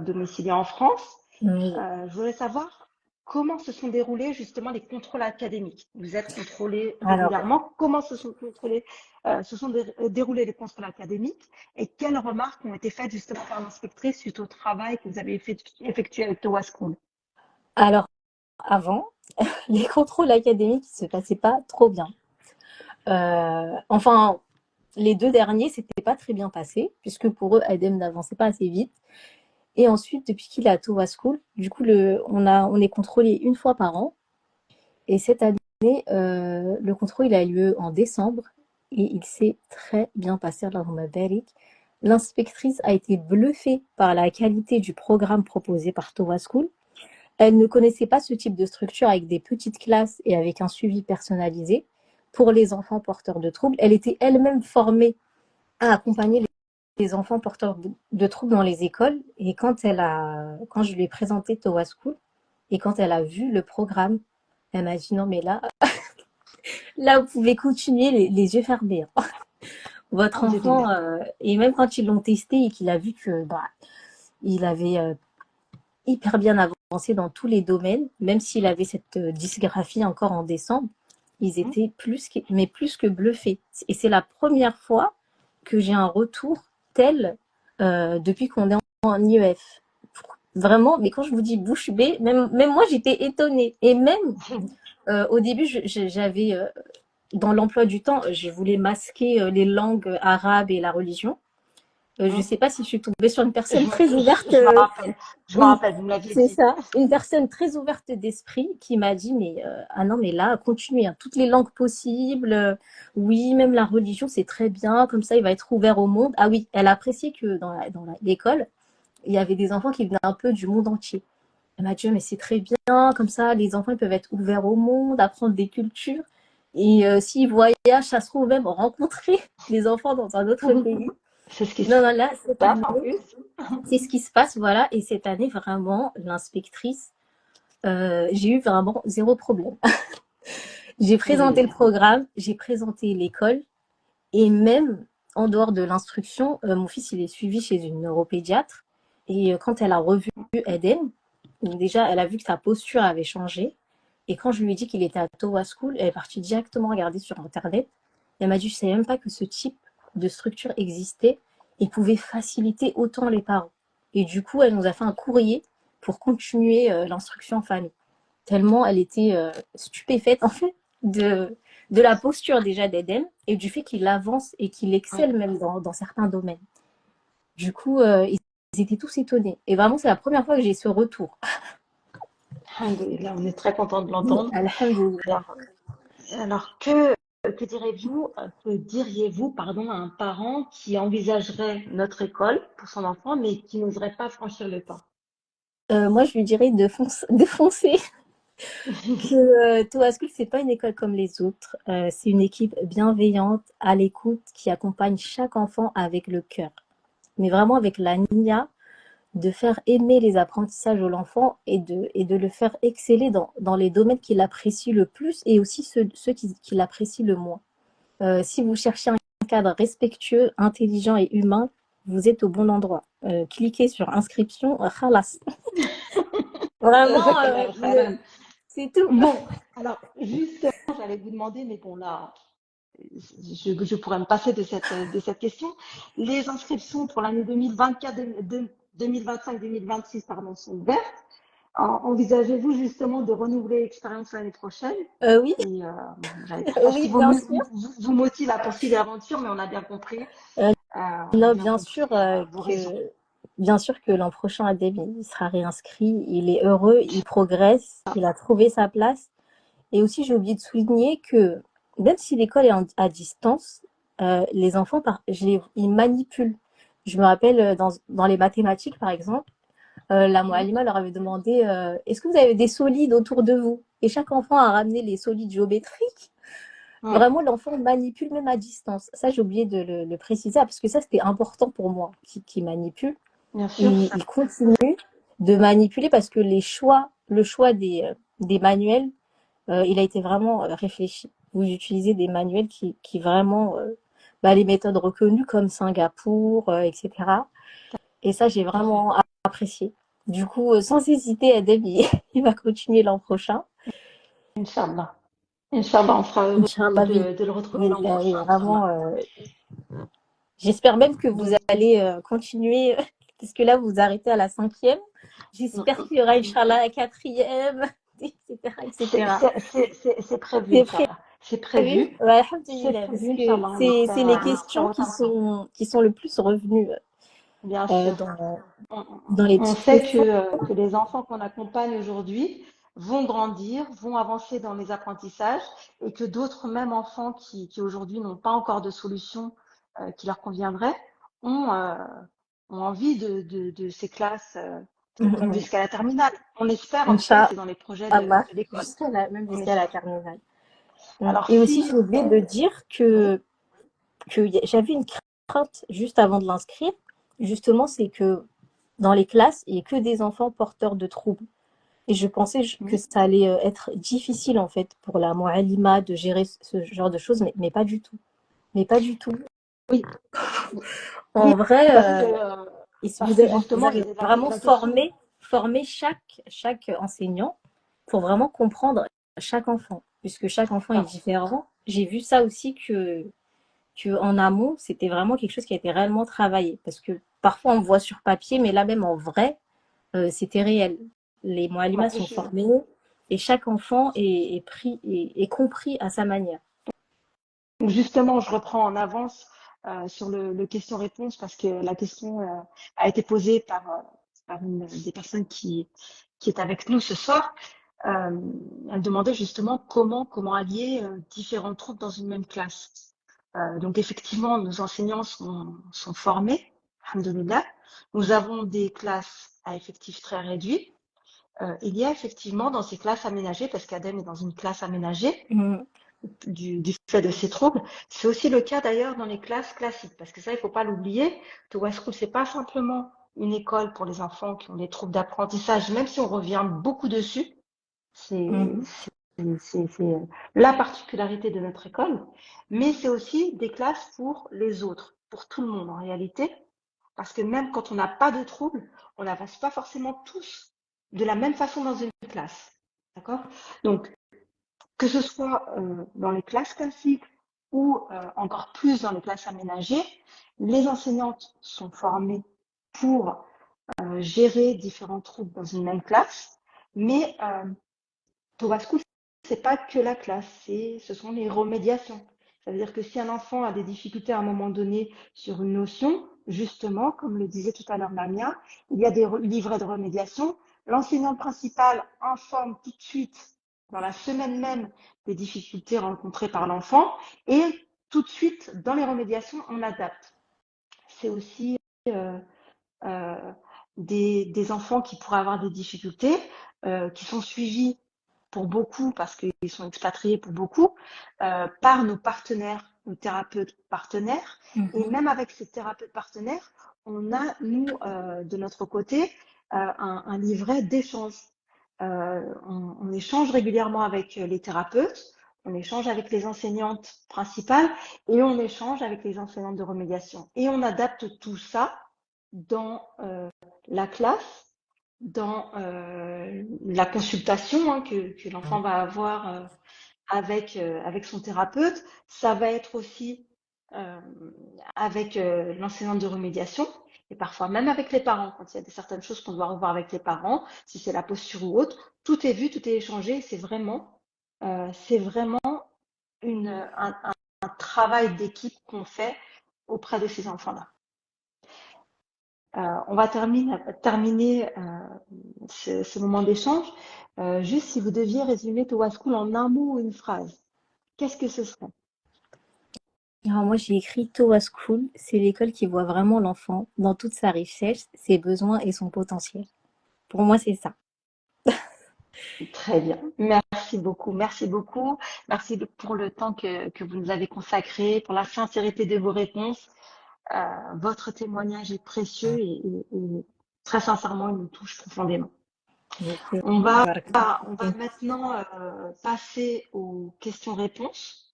S1: domicilié en France.
S3: Oui.
S1: Je voudrais savoir comment se sont déroulés justement les contrôles académiques. Vous êtes contrôlé
S3: Alors,
S1: régulièrement. Comment déroulés les contrôles académiques et quelles remarques ont été faites justement par l'inspectrice suite au travail que vous avez effectué avec Towa School?
S3: alors, avant, les contrôles académiques ne se passaient pas trop bien. Enfin, les deux derniers, c'était pas très bien passé, puisque pour eux, Adem n'avançait pas assez vite. Et ensuite, depuis qu'il est à Towa School, du coup, on est contrôlé une fois par an. Et cette année, le contrôle il a eu lieu en décembre et il s'est très bien passé. Allahumma barik. L'inspectrice a été bluffée par la qualité du programme proposé par Towa School. Elle ne connaissait pas ce type de structure avec des petites classes et avec un suivi personnalisé pour les enfants porteurs de troubles. Elle était elle-même formée à accompagner les enfants porteurs de troubles dans les écoles. Et quand je lui ai présenté Towa School et quand elle a vu le programme, elle m'a dit non mais là vous pouvez continuer les yeux fermés, hein. Votre enfant,
S1: Alhamdulillah.
S3: et même quand ils l'ont testé et qu'il a vu que il avait hyper bien avancé dans tous les domaines, même s'il avait cette dysgraphie encore en décembre, ils étaient plus que bluffés. Et c'est la première fois que j'ai un retour tel depuis qu'on est en IEF. Vraiment, mais quand je vous dis bouche bée, même moi j'étais étonnée. Et même au début, j'avais dans l'emploi du temps, je voulais masquer les langues arabes et la religion. Je ne sais pas si je suis tombée sur une personne très ouverte.
S1: Je me rappelle. Je me
S3: Oui,
S1: rappelle, vous me l'aviez
S3: c'est
S1: dit.
S3: ça. Une personne très ouverte d'esprit qui m'a dit, mais ah non, mais là, continuez, hein, toutes les langues possibles. Oui, même la religion, c'est très bien. Comme ça, il va être ouvert au monde. Ah oui, elle a apprécié que dans l'école, il y avait des enfants qui venaient un peu du monde entier. Elle m'a dit, mais c'est très bien. Comme ça, les enfants ils peuvent être ouverts au monde, apprendre des cultures. Et s'ils voyagent, ça se trouve même rencontrer des enfants dans un autre pays.
S1: C'est ce qui se
S3: Non, non, là, cette
S1: passe
S3: année,
S1: en plus.
S3: c'est ce qui se passe, voilà. Et cette année, vraiment, l'inspectrice, j'ai eu vraiment zéro problème. J'ai présenté le
S1: Alhamdulillah.
S3: programme, j'ai présenté l'école, et même en dehors de l'instruction, mon fils, il est suivi chez une neuropédiatre. Et quand elle a revu Eden, déjà, elle a vu que sa posture avait changé. Et quand je lui ai dit qu'il était à Towa School, elle est partie directement regarder sur Internet. Elle m'a dit, je ne savais même pas que ce type de structure existait et pouvait faciliter autant les parents. Et du coup, elle nous a fait un courrier pour continuer l'instruction en famille. Tellement elle était stupéfaite, en fait, de la posture déjà d'Eden et du fait qu'il avance et qu'il
S1: Oui.
S3: excelle même dans certains domaines. Du coup, ils étaient tous étonnés. Et vraiment, c'est la première fois que j'ai ce retour.
S1: Alhamdulillah, on est très content de
S3: Oui,
S1: l'entendre.
S3: alhamdoulilah.
S1: Alors, alors que diriez-vous, pardon, à un parent qui envisagerait notre école pour son enfant, mais qui n'oserait pas franchir le pas?
S3: Moi, je lui dirais de foncer. Que Toa School, c'est pas une école comme les autres. C'est une équipe bienveillante, à l'écoute, qui accompagne chaque enfant avec le cœur. Mais vraiment avec la nia de faire aimer les apprentissages de l'enfant et de le faire exceller dans les domaines qu'il apprécie le plus et aussi ceux qu'il apprécie le moins. Si vous cherchez un cadre respectueux, intelligent et humain, vous êtes au bon endroit. Cliquez sur inscription, khalas. Vraiment,
S1: Jazakallah khairan.
S3: c'est tout.
S1: Bon, alors justement, j'allais vous demander, mais bon là, je pourrais me passer de cette question. Les inscriptions pour l'année 2024, 2025-2026, pardon, sont ouvertes. Envisagez-vous justement de renouveler l'expérience l'année prochaine?
S3: Oui,
S1: Et j'allais dire pas ce qui
S3: oui, bien sûr.
S1: vous motive à poursuivre l'aventure, mais on a bien compris.
S3: Euh,
S1: On a
S3: non,
S1: bien compris vos raisons.
S3: bien sûr que l'an prochain, Adem, il sera réinscrit. Il est heureux, il progresse, il a trouvé sa place. Et aussi, j'ai oublié de souligner que même si l'école est à distance, les enfants, ils manipulent. Je me rappelle dans les mathématiques, par exemple, la
S1: Mhm.
S3: Moalima leur avait demandé est-ce que vous avez des solides autour de vous? Et chaque enfant a ramené les solides géométriques.
S1: Oui,
S3: Vraiment, l'enfant manipule même à distance. Ça, j'ai oublié de le préciser parce que ça, c'était important pour moi qui manipule.
S1: bien sûr.
S3: Il continue de manipuler parce que le choix des manuels, il a été vraiment réfléchi. Vous utilisez des manuels qui vraiment, les méthodes reconnues comme Singapour, etc. Et ça, j'ai
S1: Tout à fait.
S3: vraiment apprécié. Du coup, sans hésiter, Adem, il va continuer l'an prochain.
S1: Inch'Allah. Inch'Allah, on sera heureux
S3: Inch'Allah, oui.
S1: de le retrouver
S3: Oui,
S1: l'an
S3: oui,
S1: prochain,
S3: vraiment.
S1: Inch'Allah.
S3: J'espère même que vous
S1: Donc,
S3: allez continuer, parce que là, vous arrêtez à la 5e. J'espère qu'il y aura, Inch'Allah, la 4e, etc., etc.
S1: c'est prévu,
S3: C'est
S1: Inch'Allah. C'est
S3: prévu?
S1: prévu.
S3: Ouais,
S1: C'est
S3: alhamdoulilah, parce
S1: prévu,
S3: que
S1: Inch'Allah.
S3: c'est les
S1: On espère
S3: questions
S1: autant.
S3: qui sont le plus revenues
S1: Bien sûr.
S3: dans,
S1: On,
S3: dans les
S1: on
S3: petites
S1: sait
S3: questions.
S1: que les enfants qu'on accompagne aujourd'hui vont grandir, vont avancer dans les apprentissages et que d'autres, même enfants qui aujourd'hui n'ont pas encore de solution qui leur conviendrait, ont, ont envie de ces classes donc jusqu'à la terminale. On espère, en tout cas, c'est dans les projets
S3: Inch'Allah,
S1: de l'école.
S3: même
S1: On
S3: jusqu'à la
S1: espère.
S3: terminale.
S1: Alors,
S3: Et aussi,
S1: si,
S3: j'ai oublié de dire
S1: oui,
S3: que j'avais une crainte juste avant de l'inscrire. Justement, c'est que dans les classes, il n'y ait que des enfants porteurs de troubles. Et je pensais que
S1: oui,
S3: ça allait être difficile, en fait, pour la Moualima de gérer ce genre de choses, mais pas du tout. Mais pas du tout.
S1: oui,
S3: En vrai,
S1: parce que,
S3: vous
S1: justement,
S3: avez vraiment
S1: la question.
S3: formé chaque enseignant pour vraiment comprendre chaque enfant, puisque chaque enfant est
S1: Alors,
S3: différent. J'ai vu ça aussi que en amont, c'était vraiment quelque chose qui a été réellement travaillé, parce que parfois on voit sur papier, mais là même en vrai, c'était réel. Les Moualimas sont formés et chaque enfant est pris et compris à sa manière.
S1: donc justement, je reprends en avance sur le question-réponse parce que la question a été posée par une des personnes qui est avec nous ce soir. Elle demandait justement comment allier différents troupes dans une même classe. Donc effectivement, nos enseignants sont formés, alhamdoulilah. Nous avons des classes à effectifs très réduits. Il y a effectivement dans ces classes aménagées, parce qu'Adem est dans une classe aménagée,
S3: Mm.
S1: du fait de ces troubles. C'est aussi le cas d'ailleurs dans les classes classiques, parce que ça, il ne faut pas l'oublier. Towa School, c'est pas simplement une école pour les enfants qui ont des troubles d'apprentissage, même si on revient beaucoup dessus. C'est
S3: Mm.
S1: la particularité de notre école, mais c'est aussi des classes pour les autres, pour tout le monde en réalité, parce que même quand on n'a pas de troubles, on n'avance pas forcément tous de la même façon dans une classe. D'accord? Donc, que ce soit dans les classes classiques ou encore plus dans les classes aménagées, les enseignantes sont formées pour gérer différents troubles dans une même classe, mais Towa School, c'est pas que la classe, ce sont les remédiations. Ça veut dire que si un enfant a des difficultés à un moment donné sur une notion, justement, comme le disait tout à l'heure Lamia, il y a des livrets de remédiation. L'enseignant principal informe tout de suite, dans la semaine même, des difficultés rencontrées par l'enfant et tout de suite, dans les remédiations, on adapte. C'est aussi euh, euh, des enfants qui pourraient avoir des difficultés, qui sont suivis pour beaucoup, parce qu'ils sont expatriés pour beaucoup, par nos partenaires, nos thérapeutes partenaires. Et
S3: Mhm.
S1: même avec ces thérapeutes partenaires, on a, nous, de notre côté, un livret d'échange. On échange régulièrement avec les thérapeutes, on échange avec les enseignantes principales et on échange avec les enseignantes de remédiation. Et on adapte tout ça dans la classe, dans la consultation que l'enfant va avoir avec son thérapeute. Ça va être aussi euh, avec l'enseignante de remédiation et parfois même avec les parents, quand il y a certaines choses qu'on doit revoir avec les parents, si c'est la posture ou autre. Tout est vu, tout est échangé. C'est vraiment un travail d'équipe qu'on fait auprès de ces enfants-là. On va terminer ce moment d'échange. Juste si vous deviez résumer Towa School en un mot ou une phrase, qu'est-ce que ce serait?
S3: Alors moi, j'ai écrit Towa School, c'est l'école qui voit vraiment l'enfant dans toute sa richesse, ses besoins et son potentiel. Pour moi, c'est ça.
S1: Très bien. Merci beaucoup. Merci beaucoup. Merci pour le temps que vous nous avez consacré, pour la sincérité de vos réponses. Votre témoignage est précieux et très sincèrement, il nous touche profondément. On va, on va maintenant passer aux questions-réponses.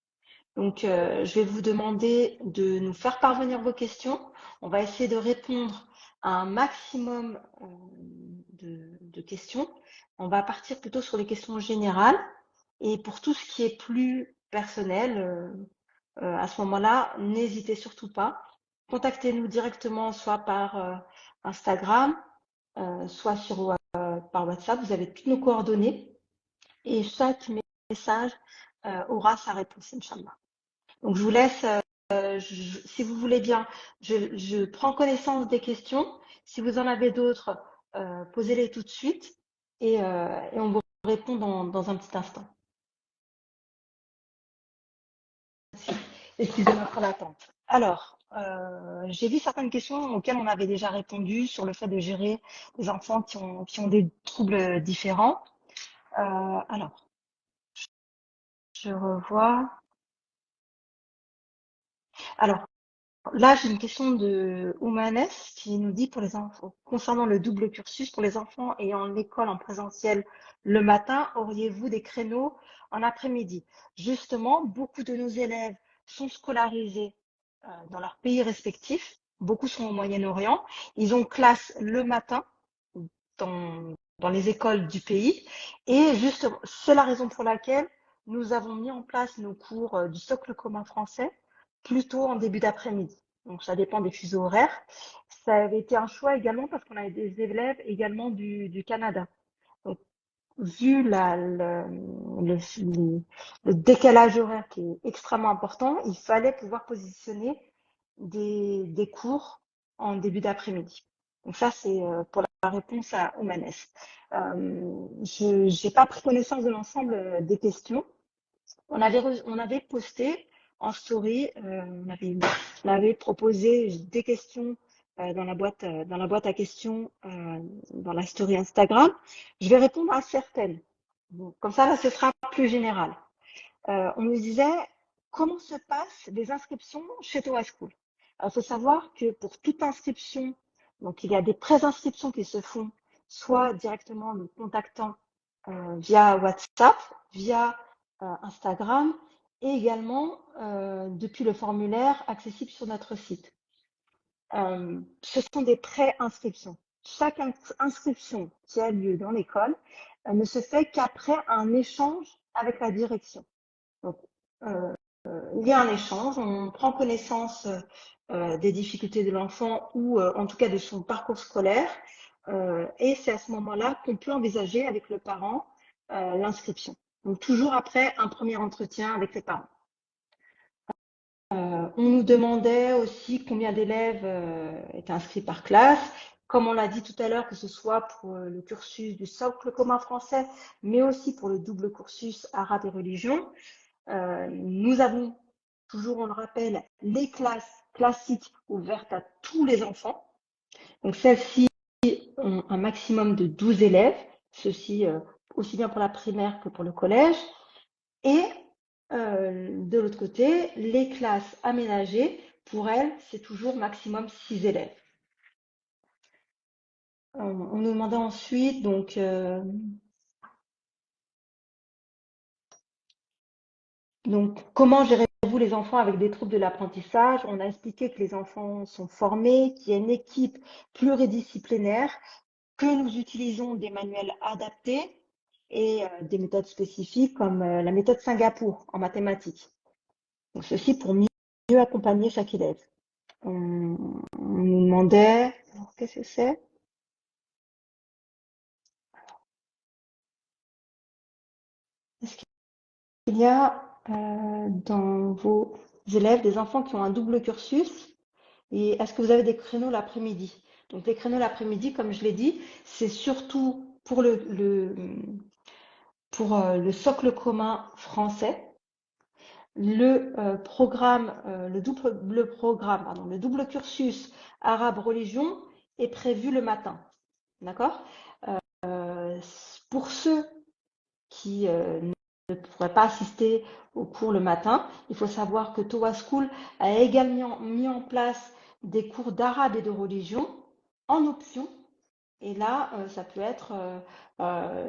S1: Donc, je vais vous demander de nous faire parvenir vos questions. On va essayer de répondre à un maximum de questions. On va partir plutôt sur les questions générales. Et pour tout ce qui est plus personnel, à ce moment-là, n'hésitez surtout pas. Contactez-nous directement, soit par Instagram, soit par WhatsApp. Vous avez toutes nos coordonnées et chaque message aura sa réponse, Inch'Allah. Donc, je vous laisse, si vous voulez bien, je prends connaissance des questions. Si vous en avez d'autres, posez-les tout de suite et on vous répond dans un petit instant. Excusez-moi pour l'attente. Alors, J'ai vu certaines questions auxquelles on avait déjà répondu sur le fait de gérer des enfants qui ont des troubles différents. Alors, je revois. Alors, là, j'ai une question de Oumanes qui nous dit pour les enfants, concernant le double cursus, pour les enfants ayant l'école en présentiel le matin, auriez-vous des créneaux en après-midi? Justement, beaucoup de nos élèves sont scolarisés dans leur pays respectif. Beaucoup sont au Moyen-Orient. Ils ont classe le matin dans les écoles du pays. Et justement, c'est la raison pour laquelle nous avons mis en place nos cours du socle commun français plutôt en début d'après-midi. Donc, ça dépend des fuseaux horaires. Ça avait été un choix également parce qu'on avait des élèves également du Canada. Donc, vu le décalage horaire qui est extrêmement important, il fallait pouvoir positionner des cours en début d'après-midi. Donc ça, c'est pour la réponse à Omanes. Je n'ai pas pris connaissance de l'ensemble des questions. On avait posté en story, on avait proposé des questions dans la boîte à questions dans la story Instagram. Je vais répondre à certaines. Bon, comme ça, là, ce sera plus général. On nous disait comment se passent les inscriptions chez Towa School. Il faut savoir que pour toute inscription, donc il y a des pré-inscriptions qui se font soit directement en nous contactant via WhatsApp, via Instagram et également depuis le formulaire accessible sur notre site. Ce sont des pré-inscriptions. Chaque inscription qui a lieu dans l'école ne se fait qu'après un échange avec la direction. Donc, il y a un échange, on prend connaissance des difficultés de l'enfant ou en tout cas de son parcours scolaire et c'est à ce moment-là qu'on peut envisager avec le parent l'inscription. Donc toujours après un premier entretien avec les parents. On nous demandait aussi combien d'élèves étaient inscrits par classe. Comme on l'a dit tout à l'heure, que ce soit pour le cursus du socle commun français, mais aussi pour le double cursus arabe et religion. Nous avons toujours, on le rappelle, les classes classiques ouvertes à tous les enfants. Donc celles-ci ont un maximum de 12 élèves, ceci aussi bien pour la primaire que pour le collège. Et de l'autre côté, les classes aménagées, pour elles, c'est toujours maximum 6 élèves. On nous demandait ensuite, donc comment gérez-vous les enfants avec des troubles de l'apprentissage? On a expliqué que les enfants sont formés, qu'il y a une équipe pluridisciplinaire, que nous utilisons des manuels adaptés et des méthodes spécifiques comme la méthode Singapour en mathématiques. Donc, ceci pour mieux accompagner chaque élève. On nous demandait, qu'est-ce que c'est? Est-ce qu'il y a dans vos élèves des enfants qui ont un double cursus? Et est-ce que vous avez des créneaux l'après-midi? Donc les créneaux l'après-midi, comme je l'ai dit, c'est surtout pour le socle commun français. Le double cursus arabe religion est prévu le matin. D'accord? Pour ceux qui ne pourraient pas assister au cours le matin, il faut savoir que Towa School a également mis en place des cours d'arabe et de religion en option. Et là, ça peut être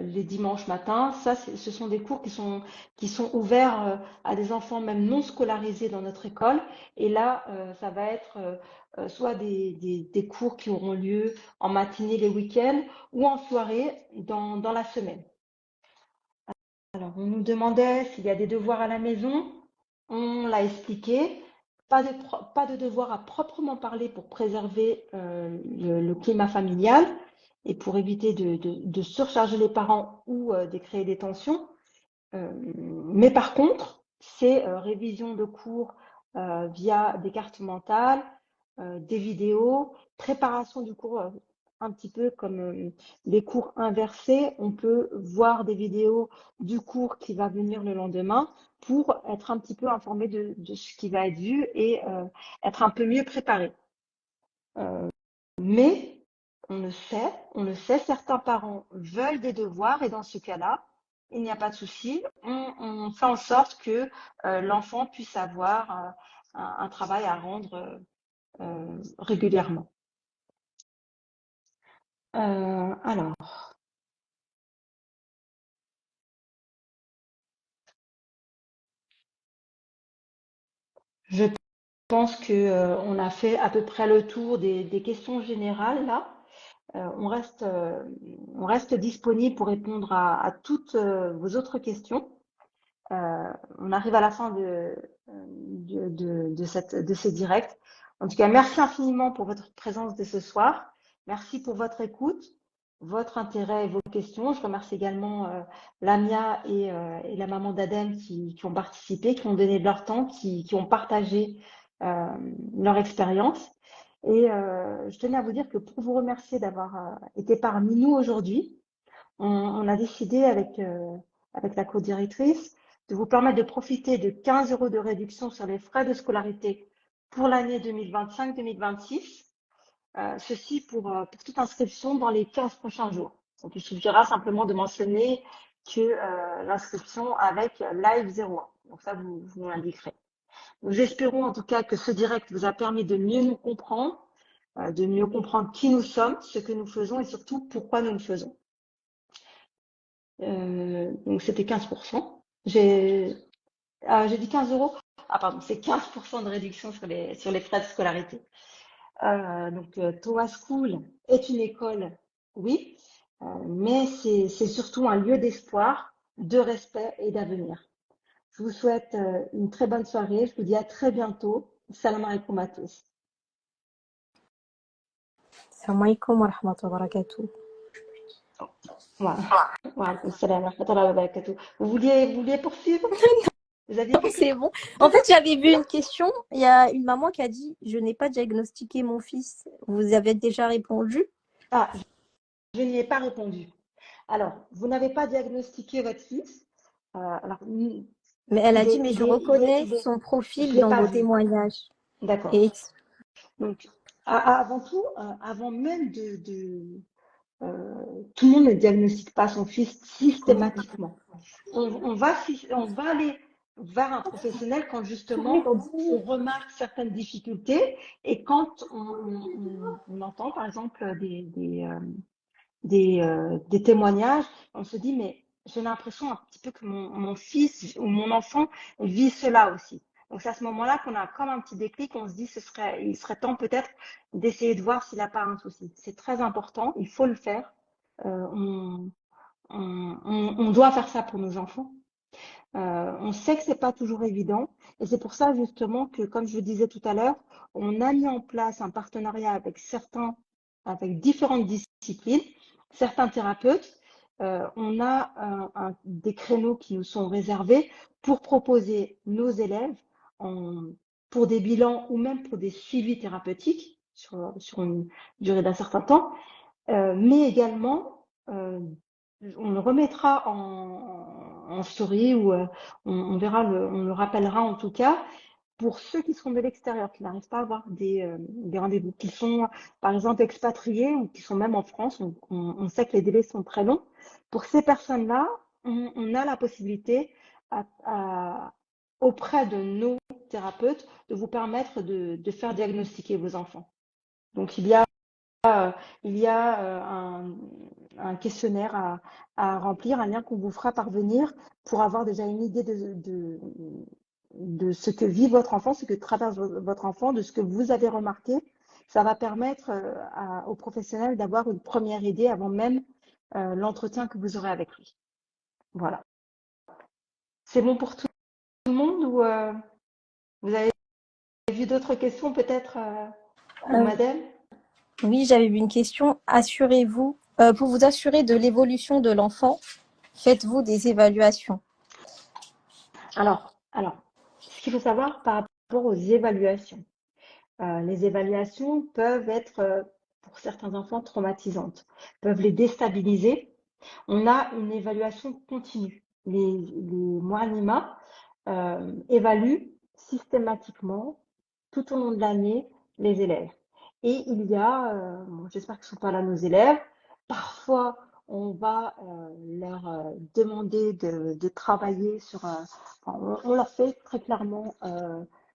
S1: les dimanches matins. Ça, ce sont des cours qui sont ouverts à des enfants même non scolarisés dans notre école. Et là, ça va être soit des cours qui auront lieu en matinée les week-ends ou en soirée dans la semaine. Alors, on nous demandait s'il y a des devoirs à la maison. On l'a expliqué. Pas de devoirs à proprement parler pour préserver le climat familial et pour éviter de surcharger les parents ou de créer des tensions. Mais par contre, c'est révision de cours via des cartes mentales, des vidéos, préparation du cours un petit peu comme les cours inversés. On peut voir des vidéos du cours qui va venir le lendemain pour être un petit peu informé de ce qui va être vu et être un peu mieux préparé. Mais on le sait, certains parents veulent des devoirs et dans ce cas-là, il n'y a pas de souci. On fait en sorte que l'enfant puisse avoir un travail à rendre régulièrement. Alors, je pense que on a fait à peu près le tour des questions générales là. On reste disponible pour répondre à toutes vos autres questions. On arrive à la fin de ces directs. En tout cas, merci infiniment pour votre présence de ce soir. Merci pour votre écoute, votre intérêt et vos questions. Je remercie également Lamia et la maman d'Adem qui ont participé, qui ont donné de leur temps, qui ont partagé leur expérience. Et je tenais à vous dire que pour vous remercier d'avoir été parmi nous aujourd'hui, on a décidé avec la co-directrice de vous permettre de profiter de 15 € de réduction sur les frais de scolarité pour l'année 2025-2026. Ceci pour toute inscription dans les 15 prochains jours. Donc, il suffira simplement de mentionner que l'inscription avec Live 01. Donc ça, vous l'indiquerez. Nous espérons en tout cas que ce direct vous a permis de mieux nous comprendre, de mieux comprendre qui nous sommes, ce que nous faisons et surtout pourquoi nous le faisons. Donc c'était 15%. J'ai dit 15 €. Ah pardon, c'est 15% de réduction sur les frais de scolarité. Donc Towa School est une école, oui, mais c'est surtout un lieu d'espoir, de respect et d'avenir. Je vous souhaite une très bonne soirée. Je vous dis à très bientôt. Salam alaikum à tous.
S3: Salam alaikum wa rahmatullahi wa barakatuh.
S1: Voilà. Wa alaikum salam wa rahmatullahi wa barakatuh. Vous vouliez poursuivre? Vous aviez
S3: Non,
S1: quelque
S3: c'est bon. En fait, j'avais vu une question. Il y a une maman qui a dit: je n'ai pas diagnostiqué mon fils. Vous avez déjà répondu?
S1: Ah, je n'y ai pas répondu. Alors, vous n'avez pas diagnostiqué votre fils. Alors,
S3: Mais elle a
S1: il
S3: dit:
S1: est,
S3: mais
S1: il
S3: je
S1: est, il est,
S3: reconnais
S1: il est.
S3: son
S1: Je
S3: profil
S1: l'ai
S3: dans
S1: pas
S3: vos
S1: vu.
S3: témoignages.
S1: D'accord.
S3: Et
S1: Donc, avant tout, avant même tout le monde ne diagnostique pas son fils systématiquement. On va aller vers un professionnel quand justement on remarque certaines difficultés et quand on entend par exemple des témoignages, on se dit mais j'ai l'impression un petit peu que mon fils ou mon enfant vit cela aussi. Donc c'est à ce moment-là qu'on a comme un petit déclic, on se dit il serait temps peut-être d'essayer de voir s'il n'a pas un souci. C'est très important, il faut le faire. On, on doit faire ça pour nos enfants. On sait que c'est pas toujours évident et c'est pour ça justement que, comme je le disais tout à l'heure, on a mis en place un partenariat avec différentes disciplines, certains thérapeutes. On a des créneaux qui nous sont réservés pour proposer nos élèves pour des bilans ou même pour des suivis thérapeutiques sur une durée d'un certain temps, mais également on le remettra en story ou on verra, on le rappellera en tout cas pour ceux qui seront de l'extérieur, qui n'arrivent pas à avoir des rendez-vous, qui sont par exemple expatriés ou qui sont même en France. On sait que les délais sont très longs. Pour ces personnes-là, on a la possibilité auprès de nos thérapeutes de vous permettre de faire diagnostiquer vos enfants. Donc il y a un questionnaire à remplir, un lien qu'on vous fera parvenir pour avoir déjà une idée de ce que vit votre enfant, ce que traverse votre enfant, de ce que vous avez remarqué. Ça va permettre aux professionnels d'avoir une première idée avant même l'entretien que vous aurez avec lui. Voilà. C'est bon pour tout le monde ou vous avez vu d'autres questions peut-être pour madame?
S3: Oui, j'avais vu une question. Assurez-vous, pour vous assurer de l'évolution de l'enfant, faites-vous des évaluations?
S1: Alors, ce qu'il faut savoir par rapport aux évaluations, les évaluations peuvent être pour certains enfants traumatisantes, peuvent les déstabiliser. On a une évaluation continue. Les Moanima évaluent systématiquement tout au long de l'année les élèves. Et il y a, bon, j'espère que ce ne sont pas là nos élèves, parfois on va leur demander de travailler sur, on leur fait très clairement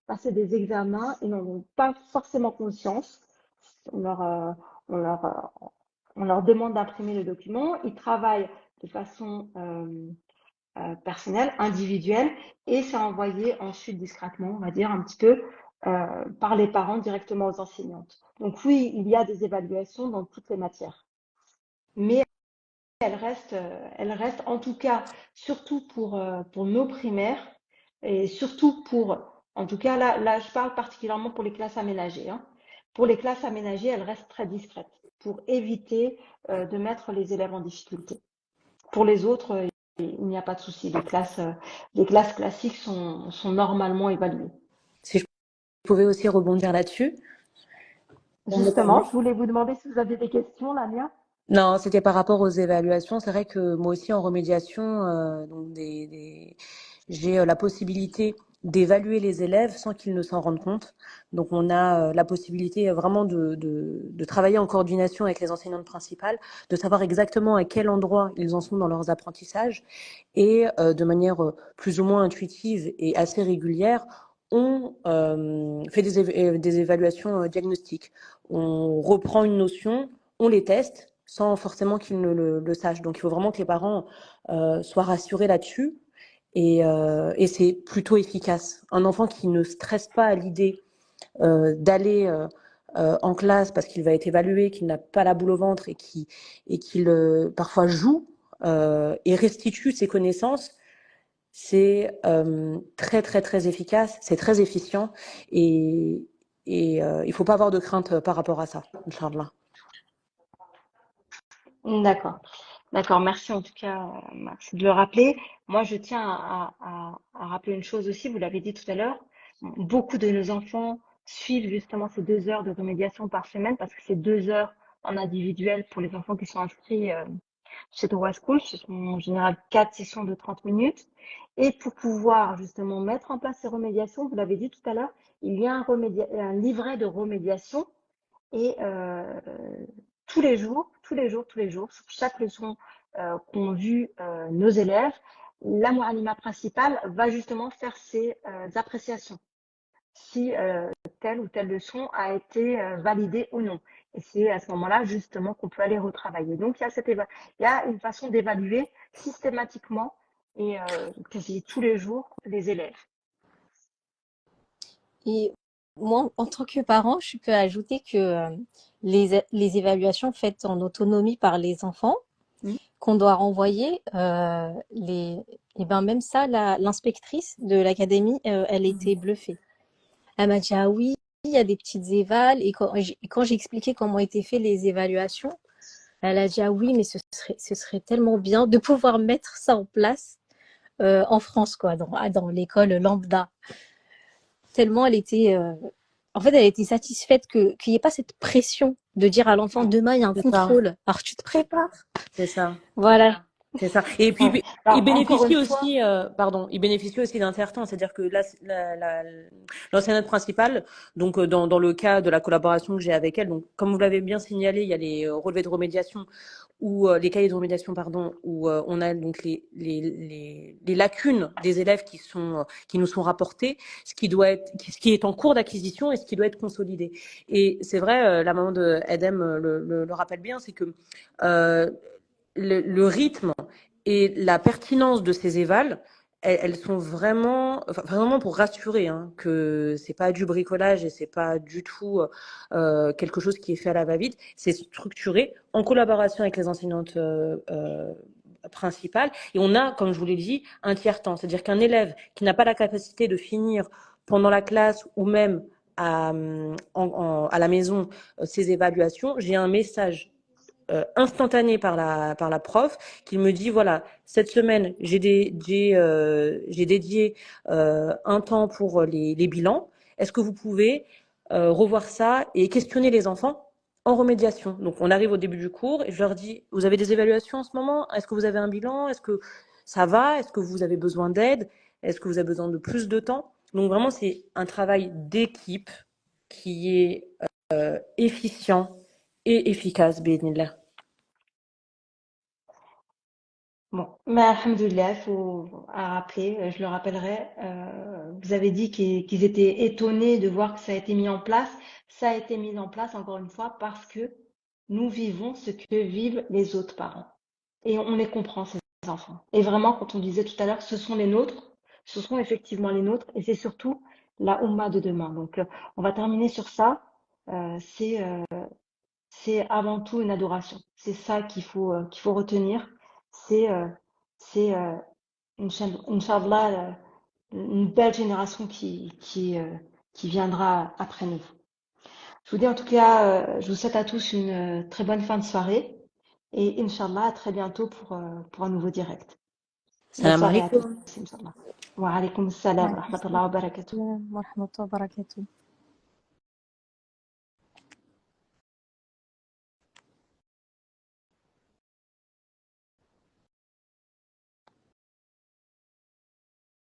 S1: passer des examens et n'en ont pas forcément conscience. On leur, on leur, on leur demande d'imprimer le document, ils travaillent de façon personnelle, individuelle, et c'est envoyé ensuite discrètement, on va dire un petit peu, par les parents directement aux enseignantes. Donc oui, il y a des évaluations dans toutes les matières, mais elles restent en tout cas, surtout pour nos primaires, et surtout pour, en tout cas là je parle particulièrement pour les classes aménagées, hein. Pour les classes aménagées, elles restent très discrètes pour éviter de mettre les élèves en difficulté. Pour les autres, il n'y a pas de souci. Les classes classiques sont normalement évaluées.
S2: Si je pouvais aussi rebondir là-dessus.
S1: Justement, je voulais vous demander si vous aviez des questions, Lamia.
S2: Non, c'était par rapport aux évaluations. C'est vrai que moi aussi en remédiation, donc j'ai la possibilité d'évaluer les élèves sans qu'ils ne s'en rendent compte. Donc on a la possibilité vraiment de travailler en coordination avec les enseignantes principales, de savoir exactement à quel endroit ils en sont dans leurs apprentissages et de manière plus ou moins intuitive et assez régulière, on fait des évaluations diagnostiques. On reprend une notion, on les teste sans forcément qu'ils ne le sachent. Donc il faut vraiment que les parents soient rassurés là-dessus et c'est plutôt efficace. Un enfant qui ne stresse pas à l'idée d'aller en classe parce qu'il va être évalué, qu'il n'a pas la boule au ventre et qu'il parfois joue et restitue ses connaissances, c'est très très très efficace, c'est très efficient et il faut pas avoir de crainte par rapport à ça, Inch'Allah.
S1: D'accord. D'accord, merci en tout cas, merci de le rappeler. Moi, je tiens à rappeler une chose aussi, vous l'avez dit tout à l'heure, beaucoup de nos enfants suivent justement ces 2 heures de remédiation par semaine parce que c'est 2 heures en individuel pour les enfants qui sont inscrits chez Torah School. Ce sont en général 4 sessions de 30 minutes. Et pour pouvoir justement mettre en place ces remédiations, vous l'avez dit tout à l'heure, il y a un livret de remédiation et tous les jours, sur chaque leçon qu'ont vu nos élèves, la Moualima principale va justement faire ses appréciations, si telle ou telle leçon a été validée ou non. Et c'est à ce moment-là justement qu'on peut aller retravailler. Donc il y a une façon d'évaluer systématiquement et quasi tous les jours les élèves.
S3: Et moi, en tant que parent, je peux ajouter que les évaluations faites en autonomie par les enfants, qu'on doit renvoyer, et ben même ça, l'inspectrice de l'académie, elle était bluffée. Elle m'a dit, ah oui, il y a des petites évals. Et quand j'ai expliqué comment étaient faites les évaluations, elle a dit, ah oui, mais ce serait tellement bien de pouvoir mettre ça en place en France, quoi, dans l'école lambda. Tellement elle était... En fait, elle était satisfaite qu'il n'y ait pas cette pression de dire à l'enfant, demain, il y a un contrôle. Alors, tu te prépares.
S2: C'est ça.
S3: Voilà.
S2: C'est ça. Et puis,
S1: Ouais. Alors,
S2: il bénéficie
S1: encore une fois,
S2: aussi, il bénéficie aussi d'un tiers-temps. C'est-à-dire que là, l'enseignante principale, donc dans le cas de la collaboration que j'ai avec elle, donc comme vous l'avez bien signalé, il y a les relevés de remédiation ou les cahiers de remédiation, pardon, où on a donc les lacunes des élèves qui nous sont rapportées, ce qui est en cours d'acquisition et ce qui doit être consolidé. Et c'est vrai, la maman de Edem le rappelle bien, c'est que le rythme et la pertinence de ces évals, elles sont vraiment, enfin, vraiment pour rassurer hein, que c'est pas du bricolage et c'est pas du tout quelque chose qui est fait à la va-vite. C'est structuré en collaboration avec les enseignantes principales et on a, comme je vous l'ai dit, un tiers-temps. C'est-à-dire qu'un élève qui n'a pas la capacité de finir pendant la classe ou même à la maison ses évaluations, j'ai un message instantané par la prof qui me dit voilà, cette semaine j'ai dédié un temps pour les bilans, est-ce que vous pouvez revoir ça et questionner les enfants en remédiation. Donc, on arrive au début du cours et je leur dis, vous avez des évaluations en ce moment? Est-ce que vous avez un bilan? Est-ce que ça va? Est-ce que vous avez besoin d'aide? Est-ce que vous avez besoin de plus de temps? Donc, vraiment, c'est un travail d'équipe qui est efficient et efficace, bi'idhnillah.
S1: Bon, mais alhamdoulilah, il faut à rappeler, je le rappellerai, vous avez dit qu'ils étaient étonnés de voir que ça a été mis en place. Ça a été mis en place, encore une fois, parce que nous vivons ce que vivent les autres parents. Et on les comprend, ces enfants. Et vraiment, quand on disait tout à l'heure, ce sont les nôtres, ce sont effectivement les nôtres, et c'est surtout la Oumma de demain. Donc, on va terminer sur ça. Euh, c'est euh, c'est avant tout une adoration. C'est ça qu'il faut retenir. C'est c'est Inch'Allah, une belle génération qui viendra après nous. Je vous dis en tout cas, je vous souhaite à tous une très bonne fin de soirée et Inch'Allah, à très bientôt pour un nouveau direct. Bonne
S2: Salam
S1: soirée à tous,
S2: alaikum.
S1: Inch'Allah. Wa alaykoum salam wa rahmatullahi wa barakatuh.
S3: Wa rahmatullahi wa barakatuh.